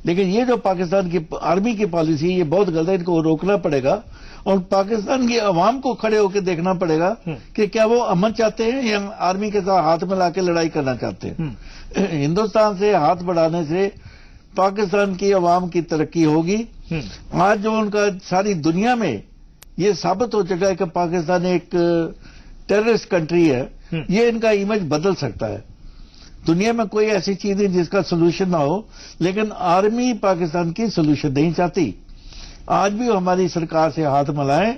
लेकिन ये जो पाकिस्तान की आर्मी की पॉलिसी, ये बहुत गलत है, इनको रोकना पड़ेगा और पाकिस्तान की अवाम को खड़े होकर देखना पड़ेगा कि क्या वो अमन चाहते हैं या आर्मी के साथ हाथ मिला के लड़ाई करना चाहते हैं। हिंदुस्तान से हाथ बढ़ाने से पाकिस्तान की अवाम की तरक्की होगी। आज जो उनका सारी दुनिया में ये साबित हो चुका है कि पाकिस्तान एक टेररिस्ट कंट्री है, ये इनका इमेज बदल सकता है। दुनिया में कोई ऐसी चीज है जिसका सोल्यूशन ना हो, लेकिन आर्मी पाकिस्तान की सोल्यूशन नहीं चाहती। आज भी वो हमारी सरकार से हाथ मिलाएं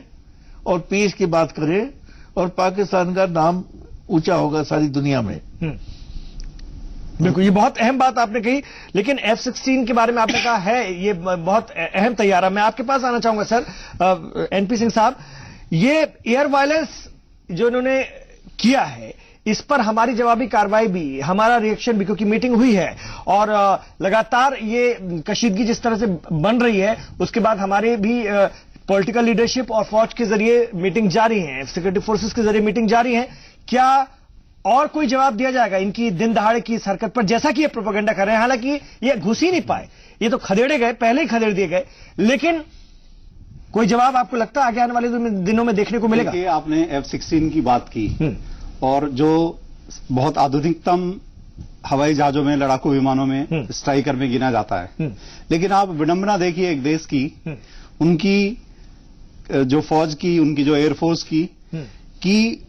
और पीस की बात करें और पाकिस्तान का नाम ऊंचा होगा सारी दुनिया में। बिल्कुल, ये बहुत अहम बात आपने कही। लेकिन F-16 के बारे में आपने कहा है ये बहुत अहम तैयारा। मैं आपके पास आना चाहूंगा सर, एनपी सिंह साहब, ये एयर वायलेंस जो इन्होंने किया है, इस पर हमारी जवाबी कार्रवाई भी, हमारा रिएक्शन भी, क्योंकि मीटिंग हुई है और लगातार ये कशीदगी जिस तरह से बन रही है, उसके बाद हमारे भी पॉलिटिकल लीडरशिप और फौज के जरिए मीटिंग जारी है, सिक्योरिटी फोर्सेस के जरिए मीटिंग जारी है। क्या और कोई जवाब दिया जाएगा इनकी दिन दहाड़े की इस हरकत पर, जैसा कि ये प्रोपेगेंडा कर रहे हैं? हालांकि ये घुस ही नहीं पाए, ये तो खदेड़े गए, पहले ही खदेड़ दिए गए, लेकिन कोई जवाब आपको लगता है आगे आने वाले दिनों में देखने को मिलेगा? देखिए, आपने F-16 की बात की और जो बहुत आधुनिकतम हवाई जहाजों में, लड़ाकू विमानों में स्ट्राइकर में गिना जाता है। लेकिन आप विडंबना देखिए एक देश की, उनकी जो फौज की, उनकी जो एयरफोर्स की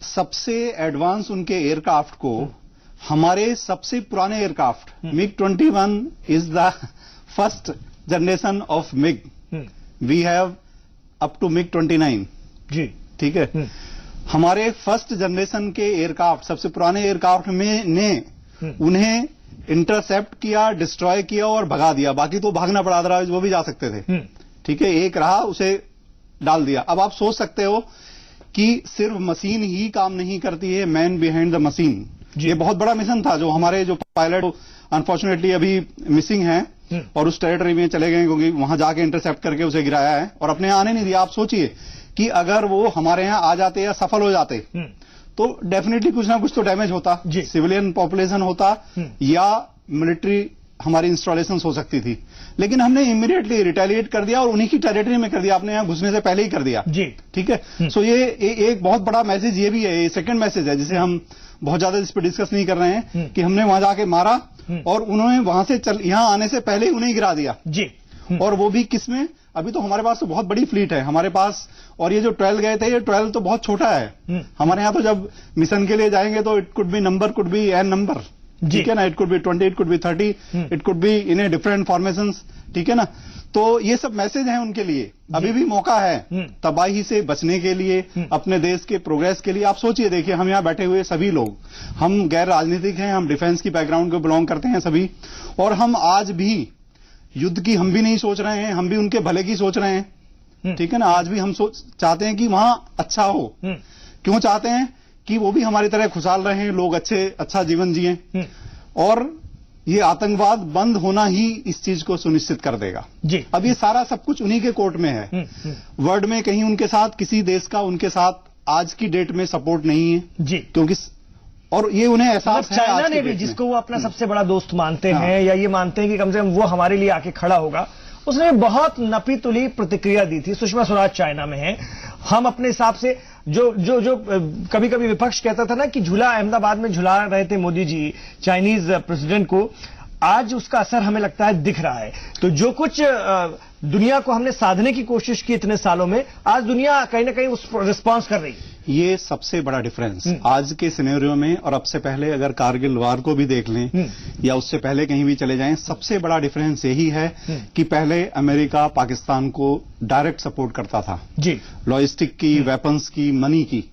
सबसे एडवांस उनके एयरक्राफ्ट को हमारे सबसे पुराने aircraft MiG-21 is the first generation of MiG। We have up to MiG-29 जी, ठीक है। हमारे फर्स्ट जनरेशन के एयरक्राफ्ट, सबसे पुराने एयरक्राफ्ट में ने उन्हें इंटरसेप्ट किया, डिस्ट्रॉय किया और भगा दिया। बाकी तो भागना पड़ा, अदरवाइज वो भी जा सकते थे, ठीक है। एक रहा, उसे डाल दिया। अब आप सोच सकते हो कि सिर्फ मशीन ही काम नहीं करती है, मैन बिहाइंड द मशीन। ये बहुत बड़ा मिशन था जो हमारे जो पायलट अनफॉर्चुनेटली अभी मिसिंग हैं और उस टेरिटरी में चले गए, क्योंकि वहां जाके इंटरसेप्ट करके उसे गिराया है और अपने आने नहीं दिया। आप सोचिए कि अगर वो हमारे यहां आ जाते या सफल हो जाते तो डेफिनेटली कुछ ना कुछ तो डैमेज होता, सिविलियन पॉपुलेशन होता या मिलिट्री हमारी इंस्टॉलेशन हो सकती थी। लेकिन हमने इमीडिएटली रिटेलिएट कर दिया और उन्हीं की टेरिटरी में कर दिया, आपने यहां घुसने से पहले ही कर दिया जी, ठीक है। सो ये एक बहुत बड़ा मैसेज ये भी है, ये सेकंड मैसेज है जिसे हम बहुत ज्यादा इस पर डिस्कस नहीं कर रहे हैं कि हमने वहां जाके मारा और उन्होंने वहां से यहां आने से पहले ही उन्हें गिरा दिया जी। और वो भी किसमें? अभी तो हमारे पास तो बहुत बड़ी फ्लीट है हमारे पास, और ये जो 12 गए थे, ये 12 तो बहुत छोटा है। हमारे यहां तो जब मिशन के लिए जाएंगे तो it could be number, could be an number, ठीक है ना। It could be 20, it could be 30, it could be in a different formations, ठीक है ना। तो ये सब मैसेज हैं उनके लिए। अभी भी मौका है तबाही से बचने के लिए, अपने देश के प्रोग्रेस के लिए। आप सोचिए, देखिए हम यहां बैठे हुए सभी लोग, हम गैर राजनीतिक हैं, हम डिफेंस की बैकग्राउंड को बिलोंग करते हैं सभी, और हम आज भी युद्ध की हम भी नहीं सोच रहे हैं, हम भी उनके भले की सोच रहे हैं, ठीक है ना। आज भी हम चाहते हैं कि वहां अच्छा हो। क्यों चाहते हैं? कि वो भी हमारी तरह खुशहाल रहें, लोग अच्छा जीवन जिए, और ये आतंकवाद बंद होना ही इस चीज को सुनिश्चित कर देगा जी। अब ये सारा सब कुछ उन्हीं के कोर्ट में है। वर्ल्ड में कहीं उनके साथ, किसी देश का उनके साथ आज की डेट में सपोर्ट नहीं है जी, क्योंकि और ये उन्हें एहसास है। चाइना ने भी, जिसको वो अपना सबसे बड़ा दोस्त मानते हैं या ये मानते हैं कि कम से कम वो हमारे लिए आके खड़ा होगा, उसने बहुत नपी तुली प्रतिक्रिया दी थी। सुषमा स्वराज चाइना में है। हम अपने हिसाब से जो जो जो कभी कभी विपक्ष कहता था ना कि झूला अहमदाबाद में झुला रहे थे मोदी जी चाइनीज प्रेसिडेंट को, आज उसका असर हमें लगता है दिख रहा है। तो जो कुछ दुनिया को हमने साधने की कोशिश की इतने सालों में, आज दुनिया कहीं ना कहीं उस रिस्पॉन्स कर रही है। ये सबसे बड़ा डिफरेंस आज के सिनेरियो में और अब से पहले अगर कारगिल वार को भी देख लें या उससे पहले कहीं भी चले जाएं, सबसे बड़ा डिफरेंस यही है कि पहले अमेरिका पाकिस्तान को डायरेक्ट सपोर्ट करता था जी, लॉजिस्टिक की, वेपन्स की, मनी की।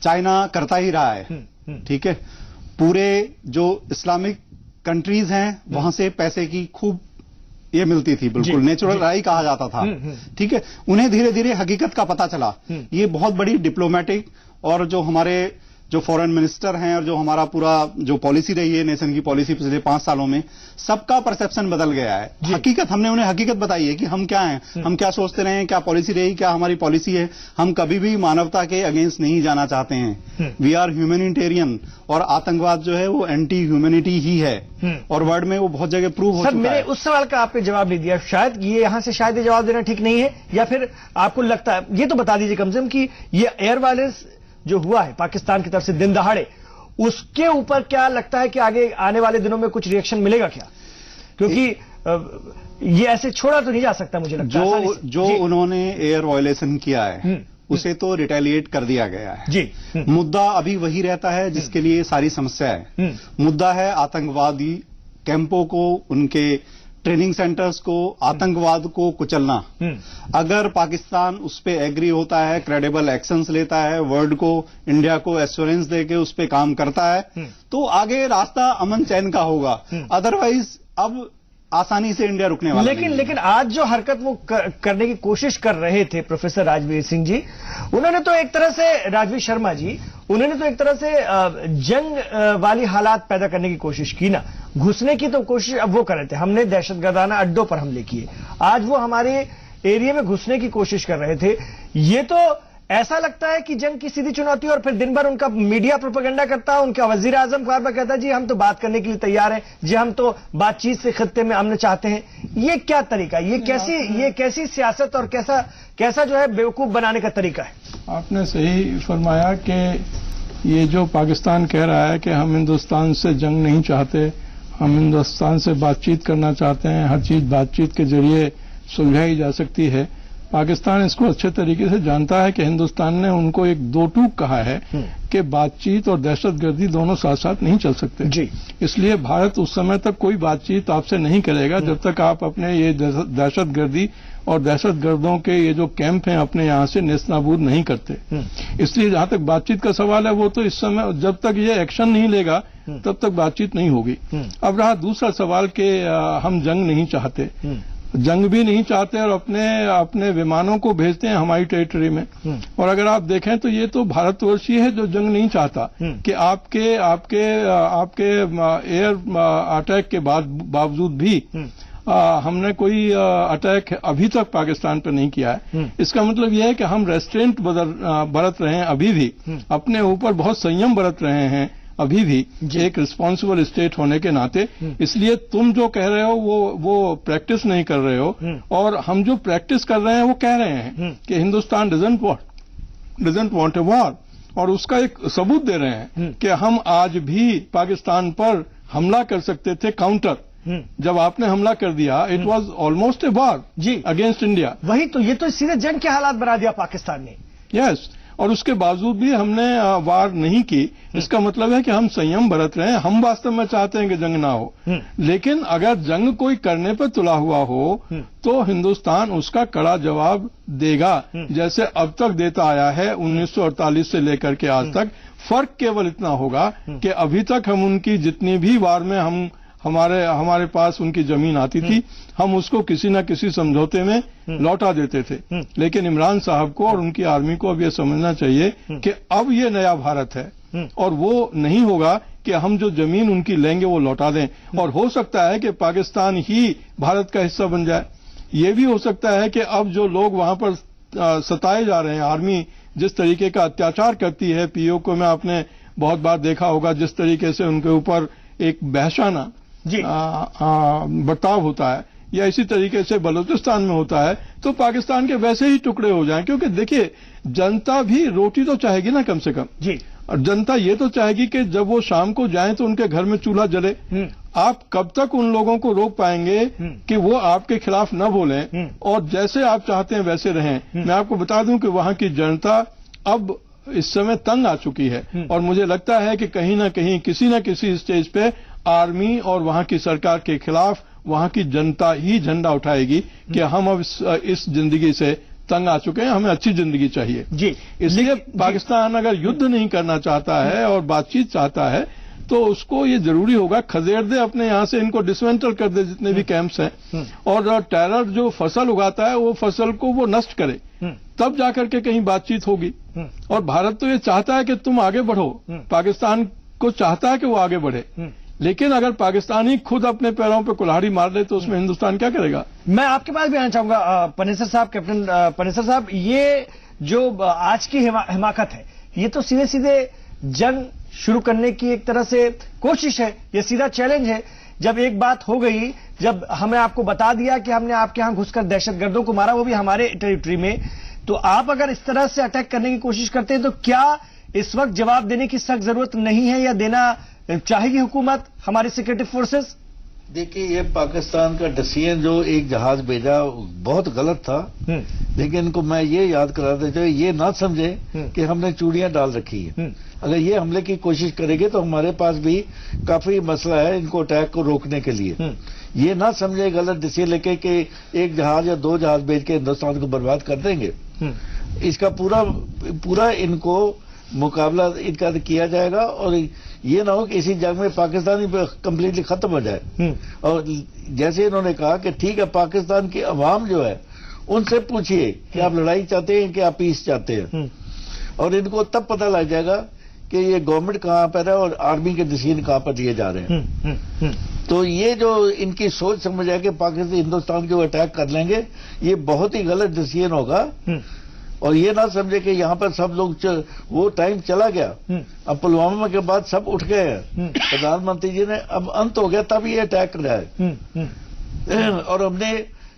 चाइना करता ही रहा है, ठीक है। पूरे जो इस्लामिक कंट्रीज हैं वहां से पैसे की खूब ये मिलती थी, बिल्कुल नेचुरल राई कहा जाता था, ठीक है। उन्हें धीरे धीरे हकीकत का पता चला। ये बहुत बड़ी डिप्लोमेटिक और जो हमारे जो फॉरेन मिनिस्टर हैं और जो हमारा पूरा जो पॉलिसी रही है नेशन की पॉलिसी पिछले 5 सालों में, सबका परसेप्शन बदल गया है। हकीकत, हमने उन्हें हकीकत बताई है कि हम क्या हैं, हम क्या सोचते रहे हैं, क्या पॉलिसी रही, क्या हमारी पॉलिसी है। हम कभी भी मानवता के अगेंस्ट नहीं जाना चाहते हैं। वी आर ह्यूमैनिटेरियन और आतंकवाद जो है वो एंटी ह्यूमैनिटी ही है और वर्ल्ड में वो बहुत जगह प्रूव हो चुका है। मेरे उस सवाल का आपने जवाब नहीं दिया। शायद ये यहां से शायद ये जवाब देना ठीक नहीं है, या फिर आपको लगता है, ये तो बता दीजिए कम से कम कि ये एयर वायलेंस जो हुआ है पाकिस्तान की तरफ से दिन दहाड़े, उसके ऊपर क्या लगता है कि आगे आने वाले दिनों में कुछ रिएक्शन मिलेगा क्या? क्योंकि ये ऐसे छोड़ा तो नहीं जा सकता मुझे लगता है। जो उन्होंने एयर वायलेशन किया है उसे तो रिटेलिएट कर दिया गया है जी। मुद्दा अभी वही रहता है जिसके लिए सारी समस्या है। मुद्दा है आतंकवादी कैंपों को, उनके ट्रेनिंग सेंटर्स को, आतंकवाद को कुचलना। अगर पाकिस्तान उस पे एग्री होता है, क्रेडिबल एक्शंस लेता है, वर्ल्ड को, इंडिया को एश्योरेंस देके उस पे काम करता है, तो आगे रास्ता अमन चैन का होगा। अदरवाइज अब आसानी से इंडिया रुकने वाला नहीं है। लेकिन आज जो हरकत वो करने की कोशिश कर रहे थे प्रोफेसर राजवीर सिंह जी, उन्होंने तो एक तरह से, राजवीर शर्मा जी, उन्होंने तो एक तरह से जंग वाली हालात पैदा करने की कोशिश की ना। घुसने की तो कोशिश अब वो कर रहे थे, हमने दहशतगर्दाना अड्डों पर हमले किए, आज वो हमारे एरिया में घुसने की कोशिश कर रहे थे। ये तो ऐसा लगता है कि जंग की सीधी चुनौती, और फिर दिन भर उनका मीडिया प्रोपेगेंडा करता है। उनका वजीर आजम बार बार कहता है जी हम तो बात करने के लिए तैयार हैं, जी हम तो बातचीत से खित्ते में अमन चाहते हैं। ये क्या तरीका, ये कैसी सियासत और कैसा जो है बेवकूफ बनाने का तरीका है? आपने सही फरमाया कि ये जो पाकिस्तान कह रहा है कि हम हिंदुस्तान से जंग नहीं चाहते, हम हिंदुस्तान से बातचीत करना चाहते हैं, हर चीज बातचीत के जरिए सुलझाई जा सकती है। पाकिस्तान इसको अच्छे तरीके से जानता है कि हिंदुस्तान ने उनको एक दो टूक कहा है कि बातचीत और दहशतगर्दी दोनों साथ साथ नहीं चल सकते जी। इसलिए भारत उस समय तक कोई बातचीत आपसे नहीं करेगा जब तक आप अपने ये दहशतगर्दी और दहशतगर्दों के ये जो कैंप हैं अपने यहाँ से नेस्तनाबूद नहीं करते। इसलिए जहां तक बातचीत का सवाल है, वो तो इस समय जब तक ये एक्शन नहीं लेगा तब तक बातचीत नहीं होगी। अब रहा दूसरा सवाल कि हम जंग नहीं चाहते, जंग भी नहीं चाहते और अपने विमानों को भेजते हैं हमारी टेरिटरी में। और अगर आप देखें तो ये तो भारतवर्षीय है जो जंग नहीं चाहता कि आपके एयर अटैक के बावजूद भी हमने कोई अटैक अभी तक पाकिस्तान पर नहीं किया है। इसका मतलब यह है कि हम रेस्ट्रेंट बरत रहे हैं, अभी भी अपने ऊपर बहुत संयम बरत रहे हैं, अभी भी एक रिस्पॉन्सिबल स्टेट होने के नाते। इसलिए तुम जो कह रहे हो वो प्रैक्टिस नहीं कर रहे हो, और हम जो प्रैक्टिस कर रहे हैं वो कह रहे हैं कि Hindustan doesn't want a war, और उसका एक सबूत दे रहे हैं कि हम आज भी पाकिस्तान पर हमला कर सकते थे काउंटर। जब आपने हमला कर दिया, it was almost a war जी अगेंस्ट इंडिया। वही तो, ये तो सीधे जंग के हालात बना दिया पाकिस्तान ने। यस, और उसके बावजूद भी हमने वार नहीं की। इसका मतलब है कि हम संयम बरत रहे हैं। हम वास्तव में चाहते हैं कि जंग ना हो, लेकिन अगर जंग कोई करने पर तुला हुआ हो तो हिंदुस्तान उसका कड़ा जवाब देगा, जैसे अब तक देता आया है 1948 से लेकर के आज तक। फर्क केवल इतना होगा कि अभी तक हम उनकी जितनी भी वार में हमारे पास उनकी जमीन आती थी, हम उसको किसी न किसी समझौते में लौटा देते थे। लेकिन इमरान साहब को और उनकी आर्मी को अब यह समझना चाहिए कि अब ये नया भारत है और वो नहीं होगा कि हम जो जमीन उनकी लेंगे वो लौटा दें। और हो सकता है कि पाकिस्तान ही भारत का हिस्सा बन जाए। ये भी हो सकता है कि अब जो लोग वहां पर सताए जा रहे हैं, आर्मी जिस तरीके का अत्याचार करती है, पीओके में आपने बहुत बार देखा होगा जिस तरीके से उनके ऊपर एक बहशाना बर्ताव होता है, या इसी तरीके से बलूचिस्तान में होता है, तो पाकिस्तान के वैसे ही टुकड़े हो जाएं। क्योंकि देखिए, जनता भी रोटी तो चाहेगी ना कम से कम जी, और जनता ये तो चाहेगी कि जब वो शाम को जाएं तो उनके घर में चूल्हा जले। आप कब तक उन लोगों को रोक पाएंगे कि वो आपके खिलाफ न बोलें और जैसे आप चाहते हैं वैसे रहें? मैं आपको बता दूं कि वहां की जनता अब इस समय तंग आ चुकी है, और मुझे लगता है कि कहीं ना कहीं किसी न किसी स्टेज पे आर्मी और वहां की सरकार के खिलाफ वहां की जनता ही झंडा उठाएगी कि हम अब इस जिंदगी से तंग आ चुके हैं, हमें अच्छी जिंदगी चाहिए जी। इसलिए पाकिस्तान अगर युद्ध नहीं करना चाहता है और बातचीत चाहता है तो उसको ये जरूरी होगा खदेड़ दे अपने यहां से, इनको डिसमेंटल कर दे जितने भी कैंप्स हैं, और टेरर जो फसल उगाता है वो फसल को वो नष्ट करे, तब जाकर के कहीं बातचीत होगी। और भारत तो ये चाहता है कि तुम आगे बढ़ो, पाकिस्तान को चाहता है कि वो आगे बढ़े, लेकिन अगर पाकिस्तान ही खुद अपने पैरों पे कुल्हाड़ी मार ले तो उसमें हिंदुस्तान क्या करेगा? मैं आपके पास भी आना चाहूंगा पनेसर साहब, कैप्टन पनेसर साहब, ये जो आज की हिमाकत है ये तो सीधे सीधे जंग शुरू करने की एक तरह से कोशिश है, ये सीधा चैलेंज है। जब एक बात हो गई, जब हमें आपको बता दिया कि हमने आपके यहां घुसकर दहशतगर्दों को मारा, वो भी हमारे टेरिटरी में, तो आप अगर इस तरह से अटैक करने की कोशिश करते हैं तो क्या इस वक्त जवाब देने की सख्त जरूरत नहीं है, या देना चाहेगी हुकूमत, हमारी सिक्योरिटी फोर्सेस? देखिए, ये पाकिस्तान का डिसीजन जो एक जहाज भेजा बहुत गलत था, लेकिन इनको मैं ये याद करा देता हूं, ये ना समझे कि हमने चूड़ियां डाल रखी है। अगर ये हमले की कोशिश करेंगे तो हमारे पास भी काफी मसला है इनको अटैक को रोकने के लिए। ये ना समझे गलत डिसीजन लेके कि एक जहाज या दो जहाज भेज के हिंदुस्तान को बर्बाद कर देंगे। इसका पूरा इनको मुकाबला इनका किया जाएगा, और ये ना हो कि इसी जंग में पाकिस्तान कंप्लीटली खत्म हो जाए। और जैसे इन्होंने कहा कि ठीक है, पाकिस्तान की अवाम जो है उनसे पूछिए कि आप लड़ाई चाहते हैं कि आप पीस चाहते हैं, और इनको तब पता लग जाएगा कि ये गवर्नमेंट कहां पर है और आर्मी के डिसीजन कहां पर दिए जा रहे हैं। तो ये जो इनकी सोच समझ है कि पाकिस्तान हिंदुस्तान के वो अटैक कर लेंगे, ये बहुत ही गलत डिसीजन होगा। और ये ना समझे कि यहाँ पर सब लोग वो टाइम चला गया, अब पुलवामा के बाद सब उठ गए हैं। प्रधानमंत्री जी ने अब अंत हो गया, तब ये अटैक करा है, और हमने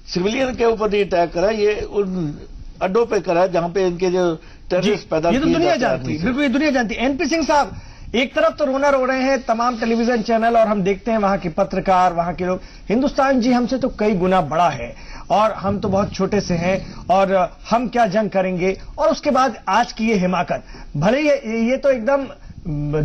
सिविलियन के ऊपर नहीं अटैक करा, ये उन अड्डों पे करा जहां पे इनके जो टेररिस्ट पैदा किए, ये तो दुनिया जानती है, बिल्कुल दुनिया जानती है। एनपी सिंह साहब, एक तरफ तो रोना रो रहे हैं तमाम टेलीविजन चैनल, और हम देखते हैं वहां के पत्रकार, वहां के लोग, हिंदुस्तान जी हमसे तो कई गुना बड़ा है और हम तो बहुत छोटे से हैं और हम क्या जंग करेंगे। और उसके बाद आज की ये हिमाकत, भले ये तो एकदम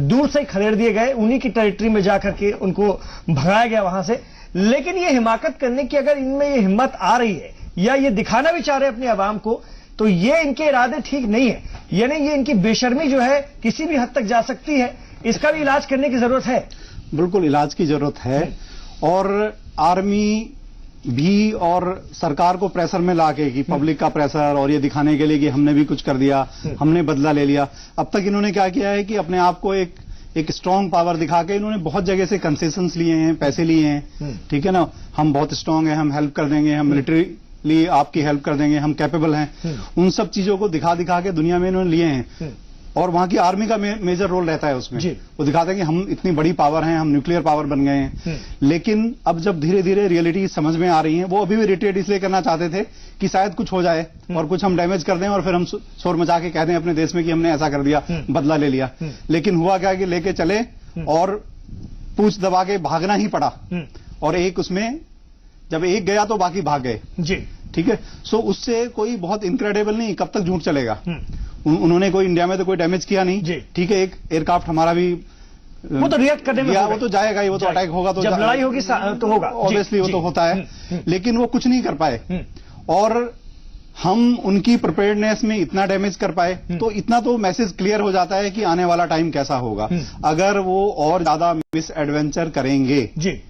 दूर से खदेड़ दिए गए, उन्हीं की टेरिटरी में जाकर के उनको भगाया गया वहां से, लेकिन ये हिमाकत करने की अगर इनमें ये हिम्मत आ रही है या ये दिखाना भी चाह रहे हैं अपने अवाम को, तो ये इनके इरादे ठीक नहीं है, यानी ये इनकी बेशर्मी जो है किसी भी हद तक जा सकती है। इसका भी इलाज करने की जरूरत है। बिल्कुल इलाज की जरूरत है, और आर्मी भी और सरकार को प्रेशर में लाके कि पब्लिक का प्रेशर, और ये दिखाने के लिए कि हमने भी कुछ कर दिया, हमने बदला ले लिया। अब तक इन्होंने क्या किया है कि अपने आप को एक स्ट्रांग पावर दिखा के इन्होंने बहुत जगह से कंसेशंस लिए हैं, पैसे लिए हैं, ठीक है ना, हम बहुत स्ट्रांग हैं, हम हेल्प कर देंगे, हम मिलिट्री आपकी हेल्प कर देंगे, हम कैपेबल हैं। उन सब चीजों को दिखा के दुनिया में इन्होंने लिए हैं, और वहां की आर्मी का मेजर रोल रहता है उसमें। वो दिखाते हैं कि हम इतनी बड़ी पावर हैं, हम न्यूक्लियर पावर बन गए हैं। लेकिन अब जब धीरे धीरे रियलिटी समझ में आ रही है, वो अभी भी रिट्रीट इसलिए करना चाहते थे कि शायद कुछ हो जाए और कुछ हम डैमेज कर दें और फिर हम शोर मचा के कह दें अपने देश में कि हमने ऐसा कर दिया, बदला ले लिया। लेकिन हुआ क्या कि लेके चले और पूछ दबा के भागना ही पड़ा, और एक उसमें जब एक गया तो बाकी भाग गए जी, ठीक है। सो उससे कोई बहुत इनक्रेडिबल नहीं, कब तक झूठ चलेगा। उन्होंने कोई इंडिया में तो कोई डैमेज किया नहीं, ठीक है। एक एयरक्राफ्ट हमारा भी वो तो रिएक्ट करने में वो तो जाएगा ही, वो तो अटैक होगा, तो जब लड़ाई होगी तो होगा, ऑब्वियसली वो तो होता है, लेकिन वो कुछ नहीं कर पाए। और हम उनकी प्रिपेयर्डनेस में इतना डैमेज कर पाए, तो इतना तो मैसेज क्लियर हो जाता है कि आने वाला टाइम कैसा होगा। अगर वो और ज्यादा मिस एडवेंचर करेंगे जी,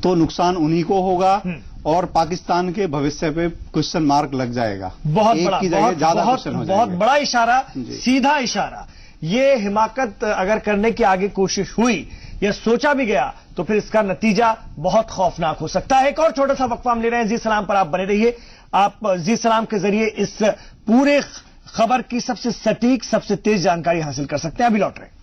तो नुकसान उन्हीं को होगा और पाकिस्तान के भविष्य पे क्वेश्चन मार्क लग जाएगा। बहुत बड़ा, की जगह ज्यादा क्वेश्चन हो जाएगा। बहुत बड़ा इशारा, सीधा इशारा। ये हिमाकत अगर करने की आगे कोशिश हुई या सोचा भी गया तो फिर इसका नतीजा बहुत खौफनाक हो सकता है। एक और छोटा सा वक्फा हम ले रहे हैं, जी सलाम पर आप बने रहिए। आप जी सलाम के जरिए इस पूरे खबर की सबसे सटीक, सबसे तेज जानकारी हासिल कर सकते हैं। अभी लौट रहे हैं।